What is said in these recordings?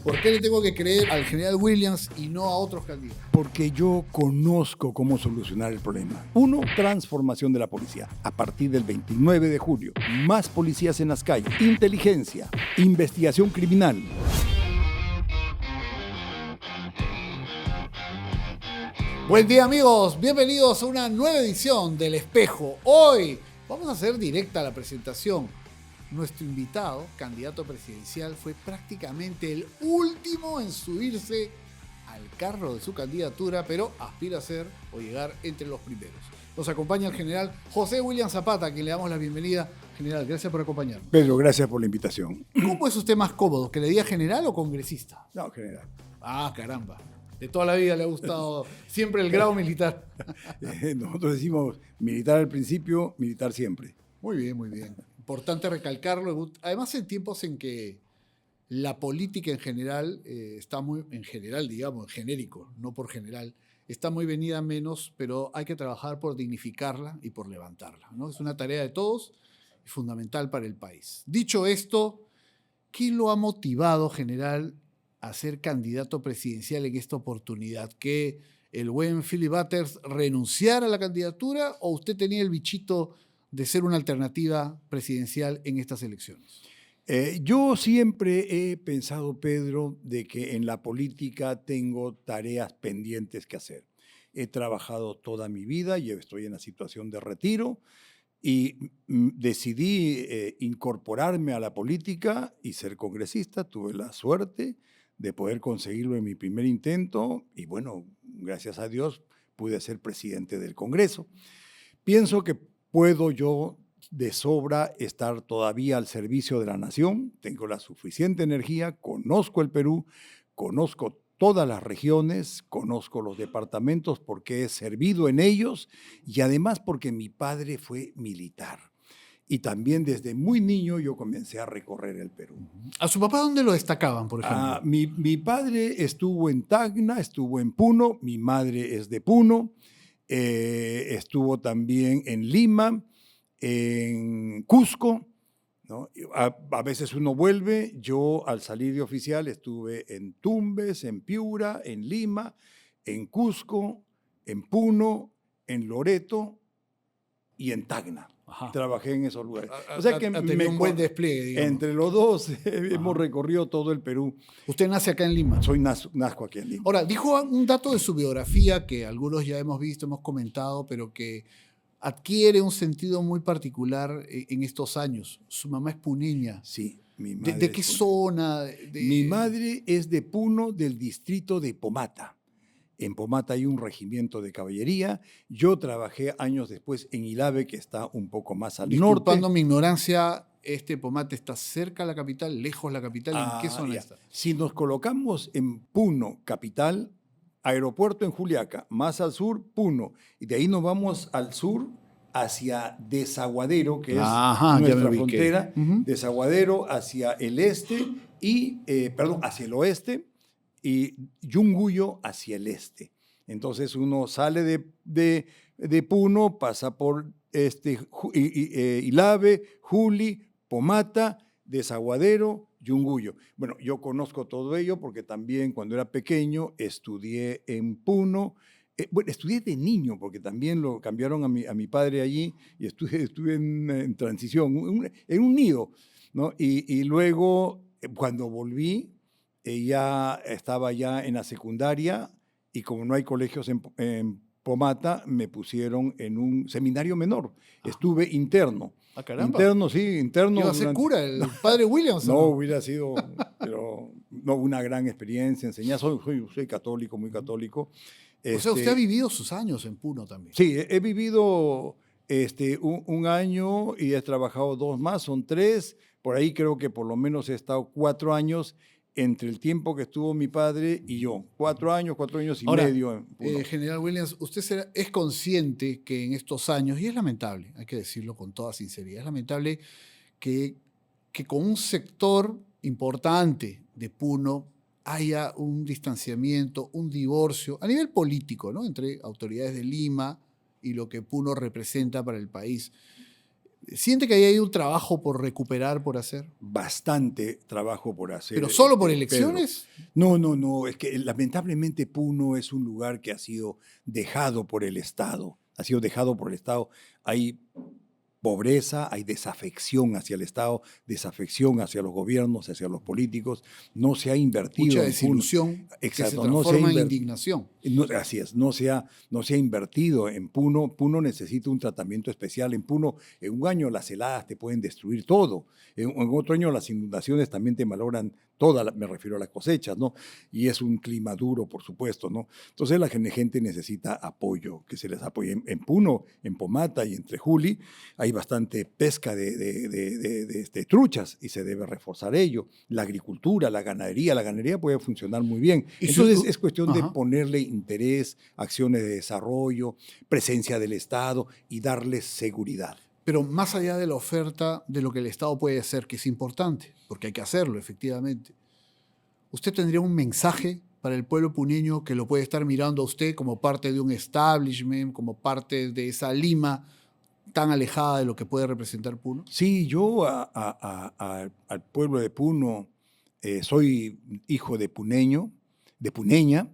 ¿Por qué le tengo que creer al general Williams y no a otros candidatos? Porque yo conozco cómo solucionar el problema. 1. Transformación de la policía. A partir del 29 de julio, más policías en las calles. Inteligencia. Investigación criminal. Buen día, amigos. Bienvenidos a una nueva edición del Espejo. Hoy vamos a hacer directa la presentación. Nuestro invitado, candidato presidencial, fue prácticamente el último en subirse al carro de su candidatura, pero aspira a ser o llegar entre los primeros. Nos acompaña el general José William Zapata, a quien le damos la bienvenida. General, gracias por acompañarnos. Pedro, gracias por la invitación. ¿Cómo es usted más cómodo? ¿Que le diga general o congresista? No, general. Ah, caramba. De toda la vida le ha gustado siempre el grado militar. Nosotros decimos militar al principio, militar siempre. Muy bien, muy bien. Importante recalcarlo. Además, en tiempos en que la política en general está muy, en general, digamos, en genérico, no por general, está muy venida a menos, pero hay que trabajar por dignificarla y por levantarla, ¿no? Es una tarea de todos y fundamental para el país. Dicho esto, ¿qué lo ha motivado, general, a ser candidato presidencial en esta oportunidad? ¿Que el buen Philip Butters renunciara a la candidatura o usted tenía el bichito de ser una alternativa presidencial en estas elecciones? Yo siempre he pensado, Pedro, de que en la política tengo tareas pendientes que hacer. He trabajado toda mi vida y estoy en la situación de retiro y decidí incorporarme a la política y ser congresista. Tuve la suerte de poder conseguirlo en mi primer intento y bueno, gracias a Dios pude ser presidente del Congreso. Pienso que puedo yo de sobra estar todavía al servicio de la nación, tengo la suficiente energía, conozco el Perú, conozco todas las regiones, conozco los departamentos porque he servido en ellos y además porque mi padre fue militar. Y también desde muy niño yo comencé a recorrer el Perú. ¿A su papá dónde lo destacaban, por ejemplo? Mi padre estuvo en Tacna, estuvo en Puno, mi madre es de Puno, estuvo también en Lima, en Cusco, ¿no? A veces uno vuelve, yo al salir de oficial estuve en Tumbes, en Piura, en Lima, en Cusco, en Puno, en Loreto y en Tacna. Ajá. Trabajé en esos lugares. O sea que tenía un buen despliegue, digamos. Entre los dos hemos recorrido todo el Perú. ¿Usted nace acá en Lima? Nazco aquí en Lima. Ahora, dijo un dato de su biografía que algunos ya hemos visto, hemos comentado, pero que adquiere un sentido muy particular en estos años. Su mamá es puneña. Sí, mi madre. ¿De qué zona? Mi madre es de Puno, del distrito de Pomata. En Pomata hay un regimiento de caballería. Yo trabajé años después en Ilave, que está un poco más al norte. Disculpando mi ignorancia, Pomata está cerca de la capital, lejos de la capital. ¿En qué zona está? Si nos colocamos en Puno, capital, aeropuerto en Juliaca, más al sur, Puno, y de ahí nos vamos al sur hacia Desaguadero, que es nuestra frontera, Desaguadero hacia el este hacia el oeste, y Yunguyo hacia el este. Entonces uno sale de Puno, pasa por Ilave, Juli, Pomata, Desaguadero, Yunguyo. Bueno, yo conozco todo ello porque también cuando era pequeño estudié en Puno. Estudié de niño porque también lo cambiaron a mi padre allí y estuve en transición, en un nido, ¿no? Y luego, cuando volví, ya estaba ya en la secundaria y como no hay colegios en Pomata, me pusieron en un seminario menor. Estuve interno. Ah, caramba. Interno. ¿Iba a ser cura el padre Williams? No, hubiera sido pero, no, una gran experiencia enseñar. Soy católico, muy católico. O sea, usted ha vivido sus años en Puno también. Sí, he vivido un año y he trabajado 2 más, son 3. Por ahí creo que por lo menos he estado 4 años entre el tiempo que estuvo mi padre y yo. 4 años y Ahora, medio. En Puno. General Williams, usted es consciente que en estos años, y es lamentable, hay que decirlo con toda sinceridad, es lamentable que con un sector importante de Puno haya un distanciamiento, un divorcio a nivel político, ¿no?, entre autoridades de Lima y lo que Puno representa para el país. ¿Siente que ahí hay un trabajo por recuperar, por hacer? Bastante trabajo por hacer. ¿Pero solo por elecciones? Pedro. No, es que lamentablemente Puno es un lugar que ha sido dejado por el Estado. Ha sido dejado por el Estado. Hay pobreza, hay desafección hacia el Estado, desafección hacia los gobiernos, hacia los políticos. No se ha Mucha invertido en Puno. desilusión que se Exacto, transforma en indignación. así es, no se ha invertido en Puno. Puno necesita un tratamiento especial. En Puno, en un año las heladas te pueden destruir todo. En otro año las inundaciones también te malogran todas, me refiero a las cosechas, ¿no? Y es un clima duro, por supuesto, ¿no? Entonces la gente necesita apoyo, que se les apoye. En Puno, en Pomata y en Trejuli hay bastante pesca de truchas y se debe reforzar ello. La agricultura, la ganadería puede funcionar muy bien. Y Entonces es cuestión de Ajá. ponerle interés, acciones de desarrollo, presencia del Estado y darles seguridad. Pero más allá de la oferta de lo que el Estado puede hacer, que es importante, porque hay que hacerlo, efectivamente, ¿usted tendría un mensaje para el pueblo puneño que lo puede estar mirando a usted como parte de un establishment, como parte de esa Lima tan alejada de lo que puede representar Puno? Sí, yo al pueblo de Puno, soy hijo de puneño, de puneña,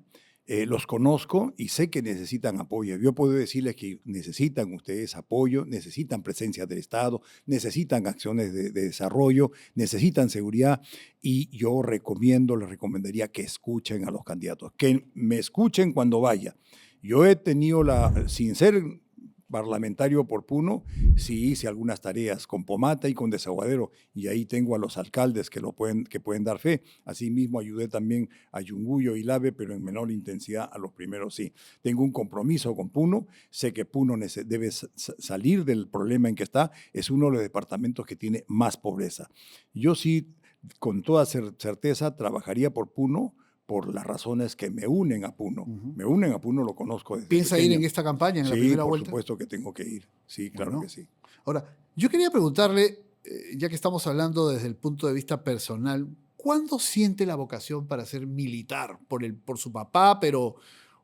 los conozco y sé que necesitan apoyo. Yo puedo decirles que necesitan ustedes apoyo, necesitan presencia del Estado, necesitan acciones de desarrollo, necesitan seguridad y yo les recomendaría que escuchen a los candidatos, que me escuchen cuando vaya. Yo he tenido sin ser parlamentario por Puno, sí hice algunas tareas con Pomata y con Desaguadero, y ahí tengo a los alcaldes que pueden dar fe. Asimismo, ayudé también a Yunguyo y Lave, pero en menor intensidad a los primeros sí. Tengo un compromiso con Puno, sé que Puno debe salir del problema en que está, es uno de los departamentos que tiene más pobreza. Yo sí, con toda certeza, trabajaría por Puno, por las razones que me unen a Puno. Me unen a Puno, lo conozco desde ¿Piensa pequeño. ir en esta campaña, en la Sí, primera por vuelta? supuesto que tengo que ir. Sí, claro Bueno. que sí. Ahora, yo quería preguntarle, ya que estamos hablando desde el punto de vista personal, ¿cuándo siente la vocación para ser militar? ¿Por su papá, pero,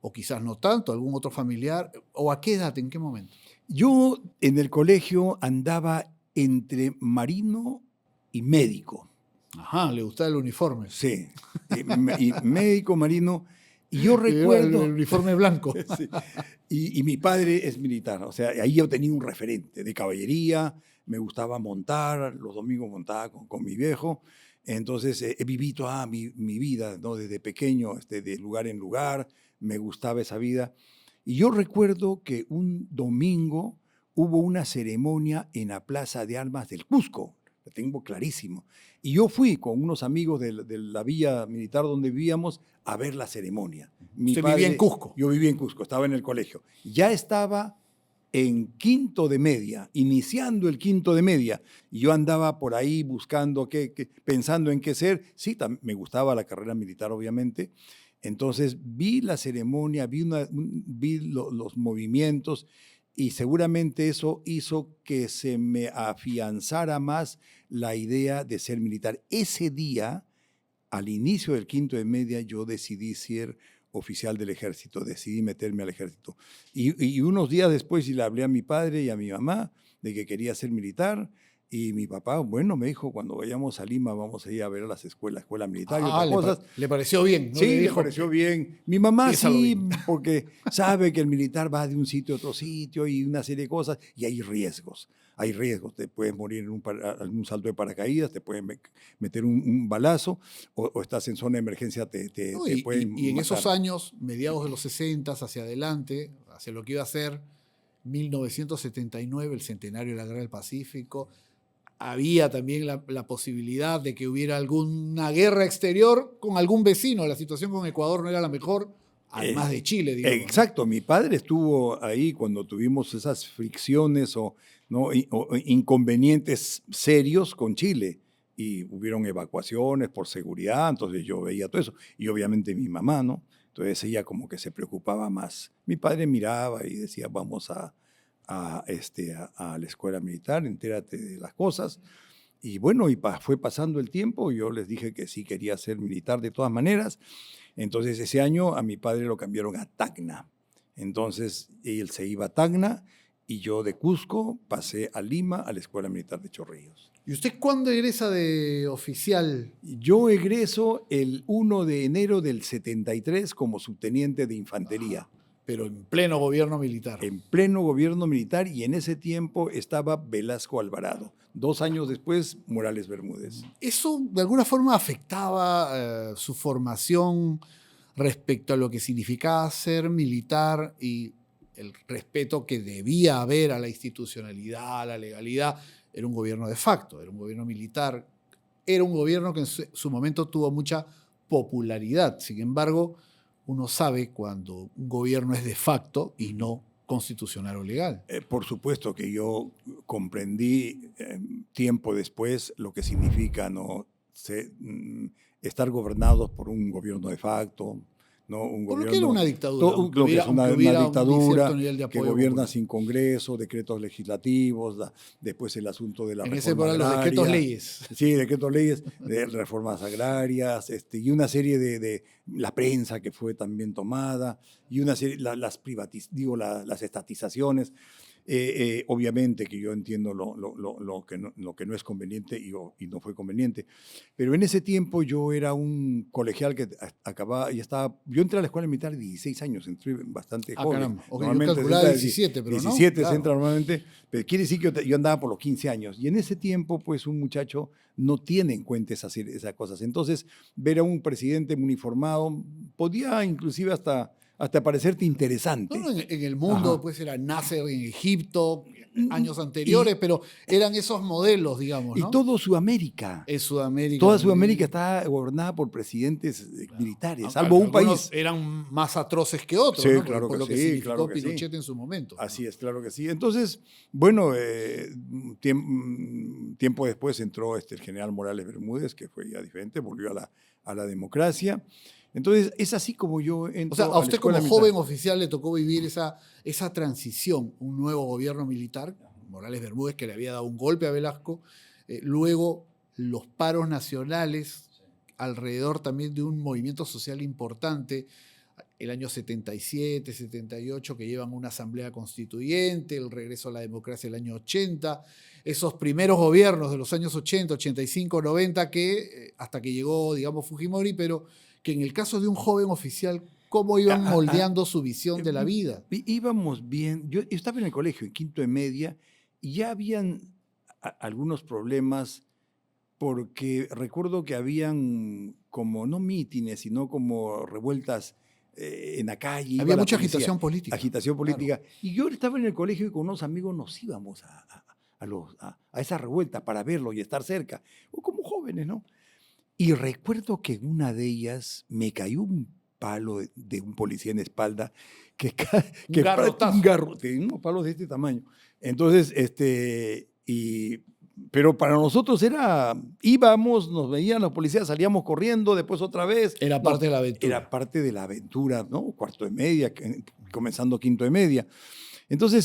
o quizás no tanto, algún otro familiar? ¿O a qué edad, en qué momento? Yo en el colegio andaba entre marino y médico. Ajá, le gustaba el uniforme. Sí, y médico, marino. Y yo El recuerdo, uniforme blanco. sí, y mi padre es militar, o sea, ahí yo tenía un referente de caballería, me gustaba montar, los domingos montaba con mi viejo, entonces he vivido toda mi vida, ¿no? Desde pequeño, de lugar en lugar, me gustaba esa vida. Y yo recuerdo que un domingo hubo una ceremonia en la Plaza de Armas del Cusco, lo tengo clarísimo. Y yo fui con unos amigos de la villa militar donde vivíamos a ver la ceremonia. Usted vivía en Cusco. Yo vivía en Cusco, estaba en el colegio. Ya estaba en quinto de media, iniciando el quinto de media. Y yo andaba por ahí buscando, pensando en qué ser. Sí, me gustaba la carrera militar, obviamente. Entonces vi la ceremonia, vi los movimientos y seguramente eso hizo que se me afianzara más la idea de ser militar. Ese día, al inicio del quinto de media, yo decidí ser oficial del ejército, decidí meterme al ejército. Y unos días después le hablé a mi padre y a mi mamá de que quería ser militar. Y mi papá, bueno, me dijo, cuando vayamos a Lima vamos a ir a ver a las escuelas militar y otras cosas. Le pareció bien, ¿no? Sí, Le le dijo, pareció bien. Mi mamá sí, bien. porque sabe que el militar va de un sitio a otro sitio y una serie de cosas, y hay riesgos. Hay riesgos, te puedes morir en un salto de paracaídas, te pueden meter un balazo, o estás en zona de emergencia, te pueden y en matar. esos años, mediados de los 60 hacia adelante, hacia lo que iba a ser 1979, el centenario de la Guerra del Pacífico, había también la posibilidad de que hubiera alguna guerra exterior con algún vecino. La situación con Ecuador no era la mejor, además de Chile, digamos. Exacto, mi padre estuvo ahí cuando tuvimos esas fricciones o inconvenientes serios con Chile y hubieron evacuaciones por seguridad, entonces yo veía todo eso. Y obviamente mi mamá, ¿no? Entonces ella como que se preocupaba más. Mi padre miraba y decía, vamos a la escuela militar, entérate de las cosas. Y bueno, fue pasando el tiempo, yo les dije que sí quería ser militar de todas maneras. Entonces ese año a mi padre lo cambiaron a Tacna. Entonces él se iba a Tacna y yo de Cusco pasé a Lima a la Escuela Militar de Chorrillos. ¿Y usted cuándo egresa de oficial? Yo egreso el 1 de enero del 73 como subteniente de infantería. Pero en pleno gobierno militar. En pleno gobierno militar, y en ese tiempo estaba Velasco Alvarado. 2 años después, Morales Bermúdez. ¿Eso de alguna forma afectaba su formación respecto a lo que significaba ser militar y el respeto que debía haber a la institucionalidad, a la legalidad? Era un gobierno de facto, era un gobierno militar, era un gobierno que en su momento tuvo mucha popularidad. Sin embargo, uno sabe cuando un gobierno es de facto y no constitucional o legal. Por supuesto que yo comprendí tiempo después lo que significa estar gobernados por un gobierno de facto, ¿no? Un Por lo gobierno, que era una dictadura. lo que es una dictadura que gobierna popular. sin Congreso, decretos legislativos, después el asunto de la En ese reforma los agraria. decretos leyes. Sí, decretos leyes, de reformas agrarias, y una serie de la prensa que fue también tomada, y una serie, las estatizaciones. Obviamente que yo entiendo lo que no es conveniente y no fue conveniente, pero en ese tiempo yo era un colegial que acababa, yo entré a la escuela militar de 16 años, entré bastante joven. Caramba. Okay, Normalmente yo calculaba 17, pero 17 no. se entra normalmente, pero quiere decir que yo andaba por los 15 años, y en ese tiempo pues un muchacho no tiene en cuenta esas cosas. Entonces ver a un presidente uniformado podía inclusive hasta parecerte interesante. No, en el mundo, Ajá. pues era Nasser en Egipto, años anteriores, pero eran esos modelos, digamos, ¿no? Y todo Sudamérica. En Sudamérica. Toda Sudamérica está gobernada por presidentes militares, salvo un país. Eran más atroces que otros, Sí, ¿no? claro por que lo que sí, significó claro que Pinochet sí. en su momento. Así es, claro que sí. Entonces, bueno, tiempo después entró el general Morales Bermúdez, que fue ya diferente, volvió a la democracia. Entonces, es así como yo entro. O sea, a usted como militar. joven oficial le tocó vivir esa transición, un nuevo gobierno militar, Morales Bermúdez, que le había dado un golpe a Velasco, luego los paros nacionales, alrededor también de un movimiento social importante, el año 77, 78, que llevan una asamblea constituyente, el regreso a la democracia el año 80, esos primeros gobiernos de los años 80, 85, 90, que hasta que llegó, digamos, Fujimori, pero que en el caso de un joven oficial, ¿cómo iban moldeando su visión de la vida? Íbamos bien. Yo estaba en el colegio, en quinto de media, y ya habían algunos problemas, porque recuerdo que habían como, no mítines, sino como revueltas en la calle. Había mucha agitación política. Agitación política. Claro. Y yo estaba en el colegio y con unos amigos nos íbamos a esa revuelta para verlo y estar cerca, o como jóvenes, ¿no? Y recuerdo que en una de ellas me cayó un palo de un policía en la espalda, Un garrotazo. Un garrote, unos palos de este tamaño. Entonces, pero para nosotros íbamos, nos veían los policías, salíamos corriendo, después otra vez. Era parte de la aventura. Era parte de la aventura, ¿no? Cuarto de media, comenzando quinto de media. Entonces,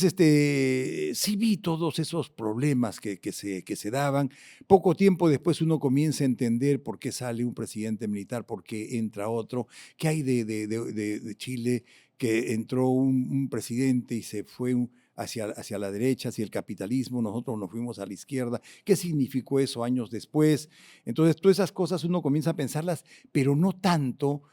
sí vi todos esos problemas que se daban. Poco tiempo después uno comienza a entender por qué sale un presidente militar, por qué entra otro, qué hay de Chile, que entró un presidente y se fue hacia la derecha, hacia el capitalismo, nosotros nos fuimos a la izquierda. ¿Qué significó eso años después? Entonces, todas esas cosas uno comienza a pensarlas, pero no tanto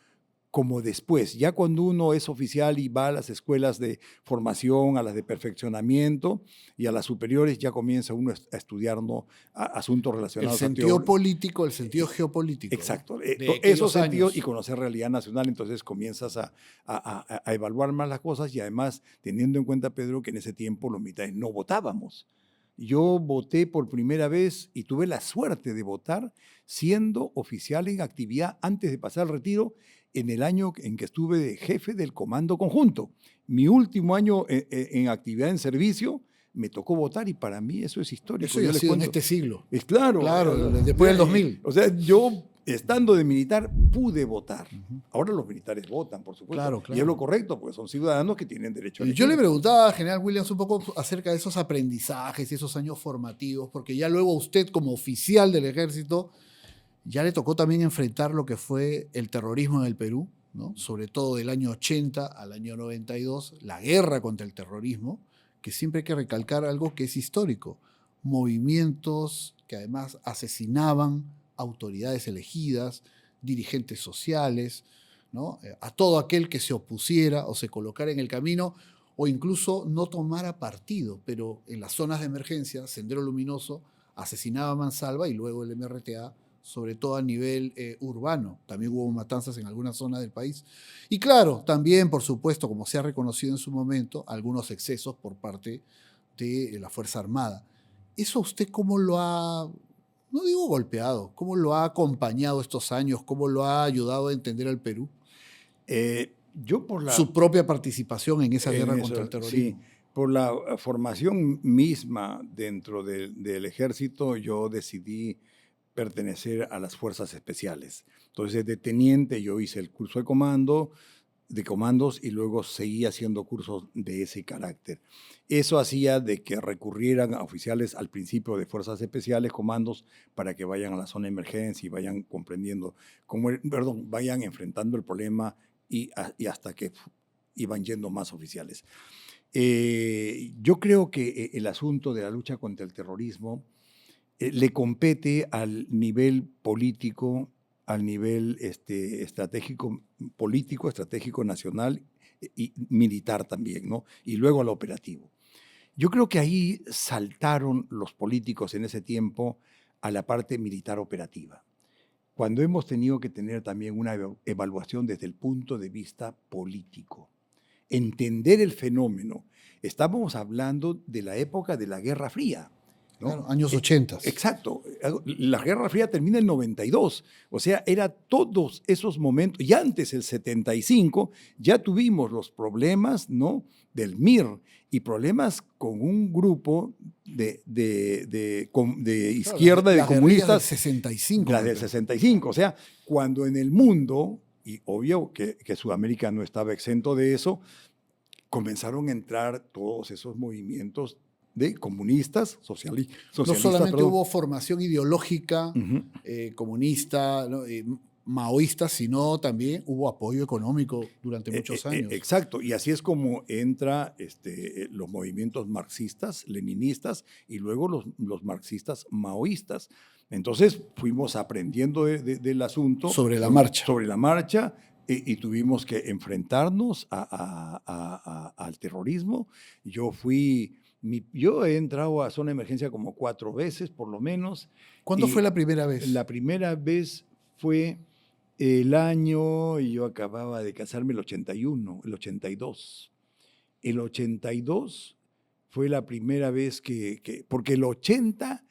como después, ya cuando uno es oficial y va a las escuelas de formación, a las de perfeccionamiento y a las superiores, ya comienza uno a estudiar, ¿no? Asuntos relacionados. El sentido político, el sentido geopolítico. Exacto, ¿no? esos sentidos, y conocer realidad nacional, entonces comienzas a evaluar más las cosas, y además teniendo en cuenta, Pedro, que en ese tiempo los militares no votábamos. Yo voté por primera vez y tuve la suerte de votar siendo oficial en actividad antes de pasar al retiro, en el año en que estuve de jefe del Comando Conjunto. Mi último año en actividad en servicio me tocó votar, y para mí eso es histórico. Eso ya ha sido en este siglo. Es claro. Claro, después del 2000. O sea, yo estando de militar pude votar. Ahora los militares votan, por supuesto. Claro. Y es lo correcto, porque son ciudadanos que tienen derecho a elegir. Yo le preguntaba a General Williams un poco acerca de esos aprendizajes y esos años formativos, porque ya luego usted como oficial del ejército ya le tocó también enfrentar lo que fue el terrorismo en el Perú, ¿no? Sobre todo del año 80 al año 92, la guerra contra el terrorismo, que siempre hay que recalcar algo que es histórico. Movimientos que además asesinaban autoridades elegidas, dirigentes sociales, ¿no? A todo aquel que se opusiera o se colocara en el camino o incluso no tomara partido, pero en las zonas de emergencia, Sendero Luminoso asesinaba a mansalva y luego el MRTA, sobre todo a nivel urbano. También hubo matanzas en algunas zonas del país. Y claro, también, por supuesto, como se ha reconocido en su momento, algunos excesos por parte de la Fuerza Armada. ¿Eso usted cómo lo ha, no digo golpeado, cómo lo ha acompañado estos años, cómo lo ha ayudado a entender al Perú? Yo por la... Su propia participación en esa guerra eso, contra el terrorismo. sí, por la formación misma dentro del ejército, yo decidí pertenecer a las fuerzas especiales. Entonces, de teniente yo hice el curso de comandos y luego seguí haciendo cursos de ese carácter. Eso hacía de que recurrieran a oficiales al principio de fuerzas especiales, comandos, para que vayan a la zona de emergencia y vayan comprendiendo, vayan enfrentando el problema y hasta que iban yendo más oficiales. Yo creo que el asunto de la lucha contra el terrorismo le compete al nivel político, al nivel estratégico, político, estratégico nacional y militar también, ¿no? Y luego al operativo. Yo creo que ahí saltaron los políticos en ese tiempo a la parte militar operativa, cuando hemos tenido que tener también una evaluación desde el punto de vista político, entender el fenómeno. Estamos hablando de la época de la Guerra Fría, ¿no? Claro, años 80. Exacto. La Guerra Fría termina en 92. O sea, era todos esos momentos. Y antes, el 75, ya tuvimos los problemas, ¿no?, del MIR y problemas con un grupo de izquierda, de comunistas. Del 65. La del 65. O sea, cuando en el mundo, y obvio que Sudamérica no estaba exento de eso, comenzaron a entrar todos esos movimientos de comunistas, socialistas. No solamente hubo formación ideológica comunista, ¿no?, maoísta, sino también hubo apoyo económico durante muchos años. Exacto, y así es como entra los movimientos marxistas, leninistas y luego los marxistas maoístas. Entonces fuimos aprendiendo del asunto. Sobre la marcha. Sobre la marcha. Y tuvimos que enfrentarnos al terrorismo. Yo he entrado a zona de emergencia como 4 veces, por lo menos. ¿Cuándo fue la primera vez? La primera vez fue el año, y yo acababa de casarme, el 81, el 82. El 82 fue la primera vez porque el 80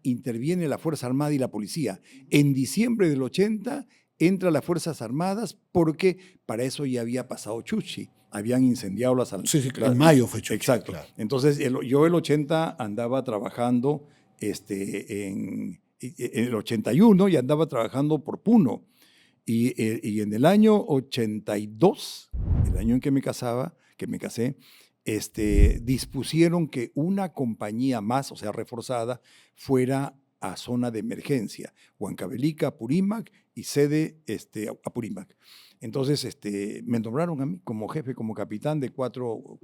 interviene la Fuerza Armada y la Policía. En diciembre del 80 entra las Fuerzas Armadas porque para eso ya había pasado Chuchi. Habían incendiado las... Sí, claro. En mayo fue Chuchi. Exacto. Claro. Entonces, yo el 80 andaba trabajando en el 81 y andaba trabajando por Puno. Y en el año 82, el año en que me casé, dispusieron que una compañía más, o sea, reforzada, fuera a zona de emergencia, Huancavelica, Apurímac y sede Apurímac. Entonces me nombraron a mí como jefe, como capitán de cuatro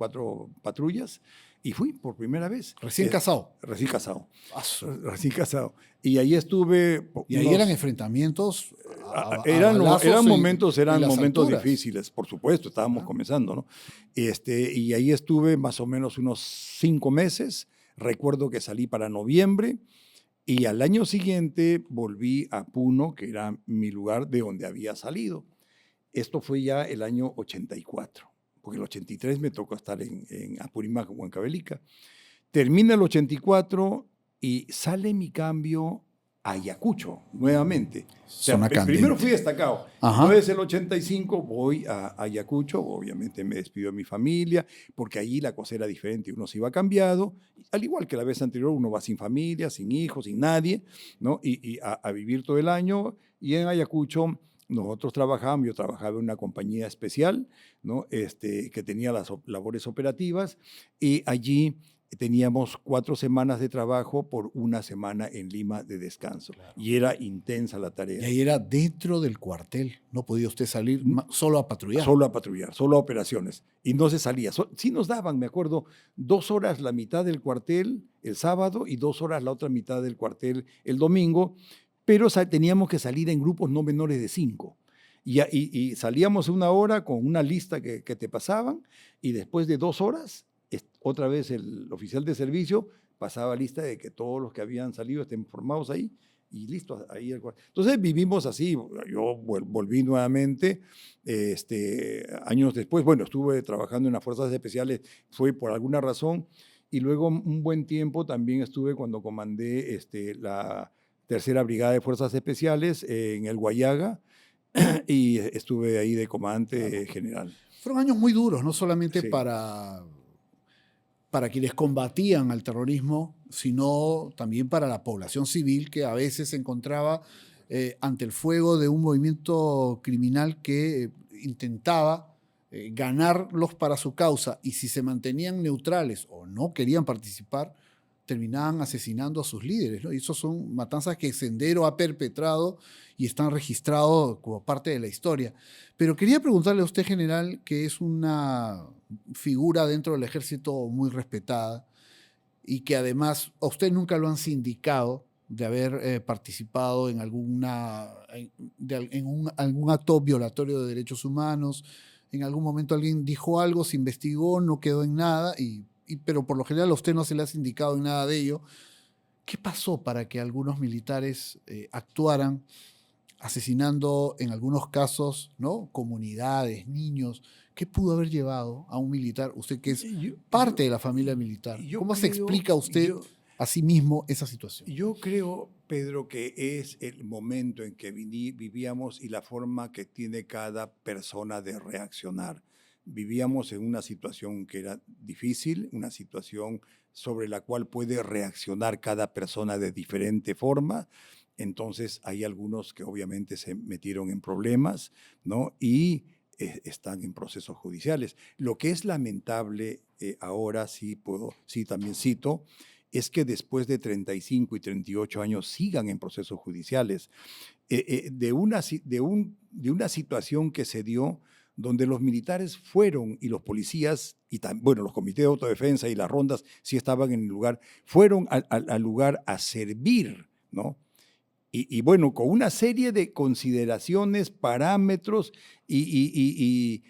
patrullas y fui por primera vez. ¿Recién casado? Recién casado. Recién casado. Y ahí estuve... Y ahí eran enfrentamientos eran momentos alturas difíciles, por supuesto, estábamos comenzando, ¿no? Y ahí estuve más o menos unos 5 meses. Recuerdo que salí para noviembre y al año siguiente volví a Puno, que era mi lugar de donde había salido. Esto fue ya el año 84, porque el 83 me tocó estar en Apurímac, Huancavelica. Termina el 84 y sale mi cambio a Ayacucho, nuevamente. O sea, primero fui destacado. Entonces, el 85 voy a Ayacucho, obviamente me despido de mi familia, porque allí la cosa era diferente, uno se iba cambiado, al igual que la vez anterior, uno va sin familia, sin hijos, sin nadie, ¿no? Y a vivir todo el año, y en Ayacucho nosotros yo trabajaba en una compañía especial, ¿no? Que tenía las labores operativas, y allí teníamos 4 semanas de trabajo por 1 semana en Lima de descanso. Claro. Y era intensa la Y tarea. ahí era dentro del cuartel. No podía usted salir solo a patrullar. Solo a patrullar, solo a operaciones. Y no se salía. Sí nos daban, me acuerdo, 2 horas la mitad del cuartel el sábado y 2 horas la otra mitad del cuartel el domingo, pero teníamos que salir en grupos no menores de 5. Y salíamos 1 hora con una lista que te pasaban, y después de 2 horas, otra vez el oficial de servicio pasaba lista de que todos los que habían salido estén formados ahí, y listo, ahí el cuartel. Entonces vivimos así. Yo volví nuevamente años después. Bueno, estuve trabajando en las Fuerzas Especiales, fue por alguna razón, y luego un buen tiempo también estuve cuando comandé la Tercera Brigada de Fuerzas Especiales en el Guayaga, y estuve ahí de comandante general. Fueron años muy duros, no solamente Sí. para quienes combatían al terrorismo, sino también para la población civil que a veces se encontraba ante el fuego de un movimiento criminal que intentaba ganarlos para su causa, y si se mantenían neutrales o no querían participar, terminaban asesinando a sus líderes, ¿no? Y esas son matanzas que Sendero ha perpetrado y están registrados como parte de la historia. Pero quería preguntarle a usted, general, que es una figura dentro del ejército muy respetada y que además a usted nunca lo han sindicado de haber participado en algún acto violatorio de derechos humanos. En algún momento alguien dijo algo, se investigó, no quedó en nada, pero por lo general a usted no se le ha sindicado en nada de ello. ¿Qué pasó para que algunos militares actuaran asesinando en algunos casos, ¿no?, comunidades, niños? ¿Qué pudo haber llevado a un militar, usted que es parte de la familia militar? ¿Cómo se explica usted a sí mismo esa situación? Yo creo, Pedro, que es el momento en que vivíamos y la forma que tiene cada persona de reaccionar. Vivíamos en una situación que era difícil, una situación sobre la cual puede reaccionar cada persona de diferente forma. Entonces hay algunos que obviamente se metieron en problemas, ¿no? Y están en procesos judiciales. Lo que es lamentable ahora, sí también cito, es que después de 35 y 38 años sigan en procesos judiciales. De una situación que se dio donde los militares fueron y los policías, bueno, los comités de autodefensa y las rondas sí estaban en el lugar, fueron al lugar a servir, ¿no? Y bueno, con una serie de consideraciones, parámetros y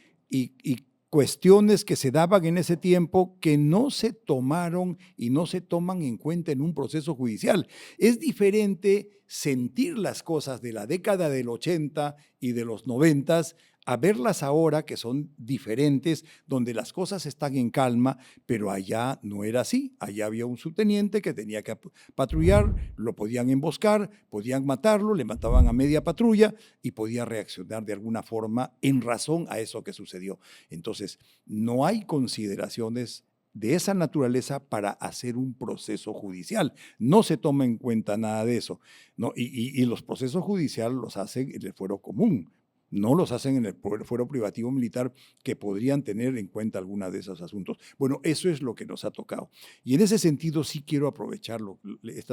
cuestiones que se daban en ese tiempo que no se tomaron y no se toman en cuenta en un proceso judicial. Es diferente sentir las cosas de la década del 80 y de los 90 a verlas ahora, que son diferentes, donde las cosas están en calma, pero allá no era así. Allá había un subteniente que tenía que patrullar, lo podían emboscar, podían matarlo, le mataban a media patrulla y podía reaccionar de alguna forma en razón a eso que sucedió. Entonces, no hay consideraciones de esa naturaleza para hacer un proceso judicial. No se toma en cuenta nada de eso, ¿no? Y los procesos judiciales los hacen en el fuero común. No los hacen en el fuero privativo militar, que podrían tener en cuenta alguna de esos asuntos. Bueno, eso es lo que nos ha tocado. Y en ese sentido sí quiero aprovechar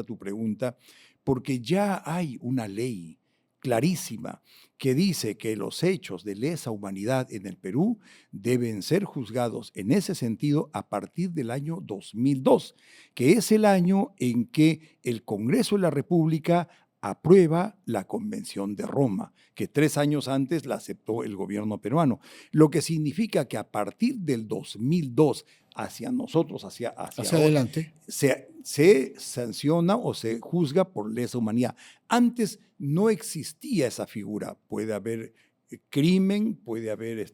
tu pregunta, porque ya hay una ley clarísima que dice que los hechos de lesa humanidad en el Perú deben ser juzgados en ese sentido a partir del año 2002, que es el año en que el Congreso de la República aprueba la Convención de Roma, que 3 años antes la aceptó el gobierno peruano, lo que significa que a partir del 2002 hacia nosotros, hacia adelante, se sanciona o se juzga por lesa humanidad. Antes no existía esa figura. Puede haber crimen, puede haber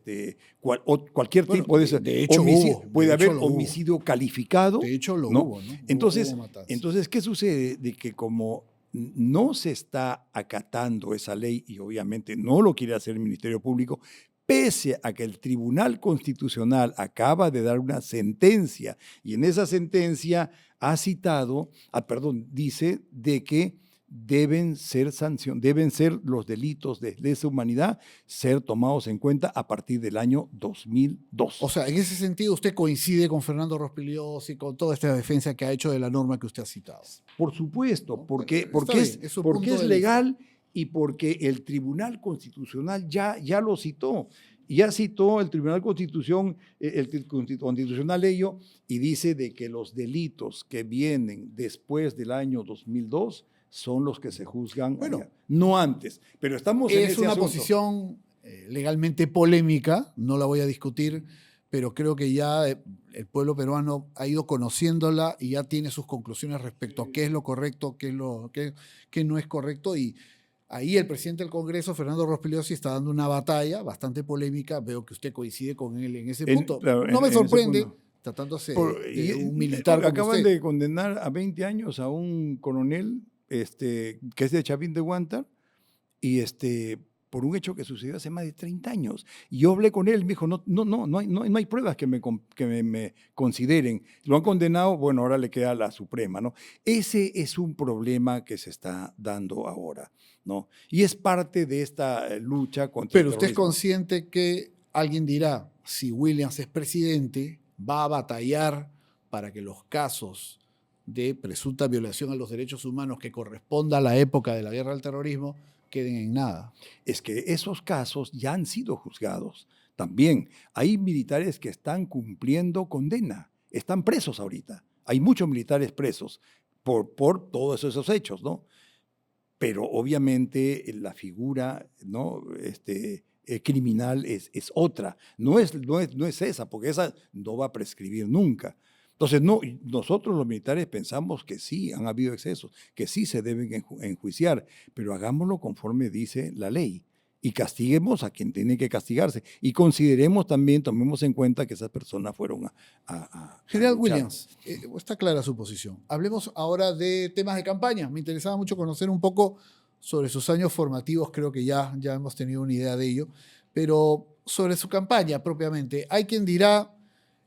cualquier tipo de hecho homicidio, hubo, puede haber lo homicidio calificado. De hecho lo ¿no? hubo, ¿no? Entonces, ¿qué sucede? De que como no se está acatando esa ley, y obviamente no lo quiere hacer el Ministerio Público, pese a que el Tribunal Constitucional acaba de dar una sentencia, y en esa sentencia dice de que deben ser los delitos de lesa humanidad ser tomados en cuenta a partir del año 2002. O sea, en ese sentido usted coincide con Fernando Rospigliosi y con toda esta defensa que ha hecho de la norma que usted ha citado. Por supuesto, ¿No? porque, Bueno, porque, está bien, es su porque punto es de legal y porque el Tribunal Constitucional ya lo citó. Ya citó el Tribunal Constitucional ello y dice de que los delitos que vienen después del año 2002 son los que se juzgan, Bueno, no antes. Pero estamos en es ese una asunto. posición legalmente polémica, no la voy a discutir, pero creo que ya el pueblo peruano ha ido conociéndola y ya tiene sus conclusiones respecto a qué es lo correcto, qué no es correcto. Y ahí el presidente del Congreso, Fernando Rospigliosi, está dando una batalla bastante polémica. Veo que usted coincide con él en ese punto. Claro, No me en ese sorprende, punto. tratándose de un militar como Acaban usted. de condenar a 20 años a un coronel que es de Chavín de Huántar y por un hecho que sucedió hace más de 30 años. Y yo hablé con él, me dijo, no hay pruebas que me consideren. Lo han condenado, bueno, ahora le queda la Suprema, ¿no? Ese es un problema que se está dando ahora, ¿no? Y es parte de esta lucha contra el Pero usted es terrorismo. consciente que alguien dirá, si Williams es presidente, va a batallar para que los casos de presunta violación a los derechos humanos que corresponda a la época de la guerra del terrorismo queden en nada. Es que esos casos ya han sido juzgados. También hay militares que están cumpliendo condena, están presos ahorita. Hay muchos militares presos por todos esos hechos, ¿no? Pero obviamente la figura, ¿no? Criminal es otra. No es esa, porque esa no va a prescribir nunca. Entonces, nosotros los militares pensamos que sí, han habido excesos, que sí se deben enjuiciar, pero hagámoslo conforme dice la ley y castiguemos a quien tiene que castigarse y consideremos también, tomemos en cuenta que esas personas fueron a General luchar. Williams, está clara su posición. Hablemos ahora de temas de campaña. Me interesaba mucho conocer un poco sobre sus años formativos, creo que ya hemos tenido una idea de ello, pero sobre su campaña propiamente. Hay quien dirá,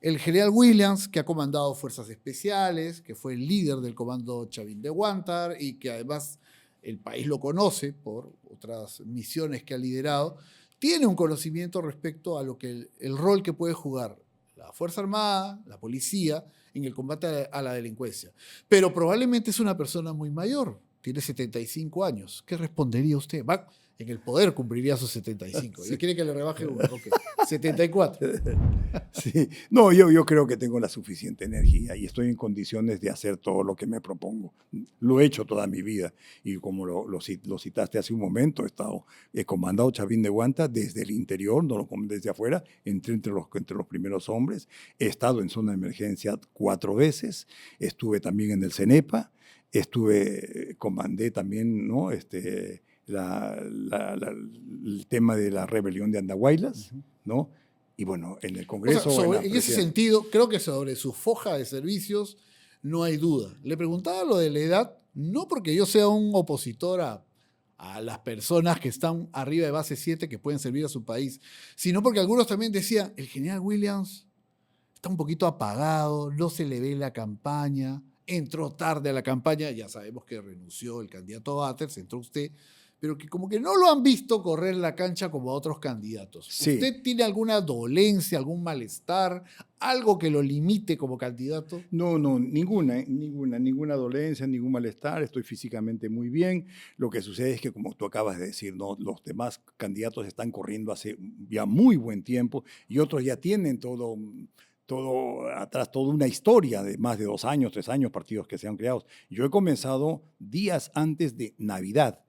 el general Williams, que ha comandado fuerzas especiales, que fue el líder del comando Chavín de Huántar y que además el país lo conoce por otras misiones que ha liderado, tiene un conocimiento respecto a lo que el rol que puede jugar la Fuerza Armada, la policía, en el combate a la delincuencia. Pero probablemente es una persona muy mayor, tiene 75 años. ¿Qué respondería usted? Va, en el poder cumpliría sus 75. ¿Ya quiere que le rebaje uno? Ok, 74. Sí. No, yo creo que tengo la suficiente energía y estoy en condiciones de hacer todo lo que me propongo. Lo he hecho toda mi vida y como lo citaste hace un momento, he comandado Chavín de Huántar desde el interior, no desde afuera, entre los primeros hombres. He estado en zona de emergencia 4 veces, estuve también en el CENEPA, comandé también, ¿no? El tema de la rebelión de Andahuaylas, ¿no? Y bueno, en el Congreso... O sea, en ese sentido, creo que sobre su foja de servicios no hay duda. Le preguntaba lo de la edad, no porque yo sea un opositor a las personas que están arriba de base 7 que pueden servir a su país, sino porque algunos también decían, el general Williams está un poquito apagado, no se le ve la campaña, entró tarde a la campaña, ya sabemos que renunció el candidato Batters, entró usted, pero que como que no lo han visto correr la cancha como a otros candidatos. Sí. ¿Usted tiene alguna dolencia, algún malestar, algo que lo limite como candidato? No, ninguna dolencia, ningún malestar, estoy físicamente muy bien. Lo que sucede es que, como tú acabas de decir, ¿no? Los demás candidatos están corriendo hace ya muy buen tiempo y otros ya tienen todo atrás, toda una historia de más de 2 años, 3 años, partidos que se han creado. Yo he comenzado días antes de Navidad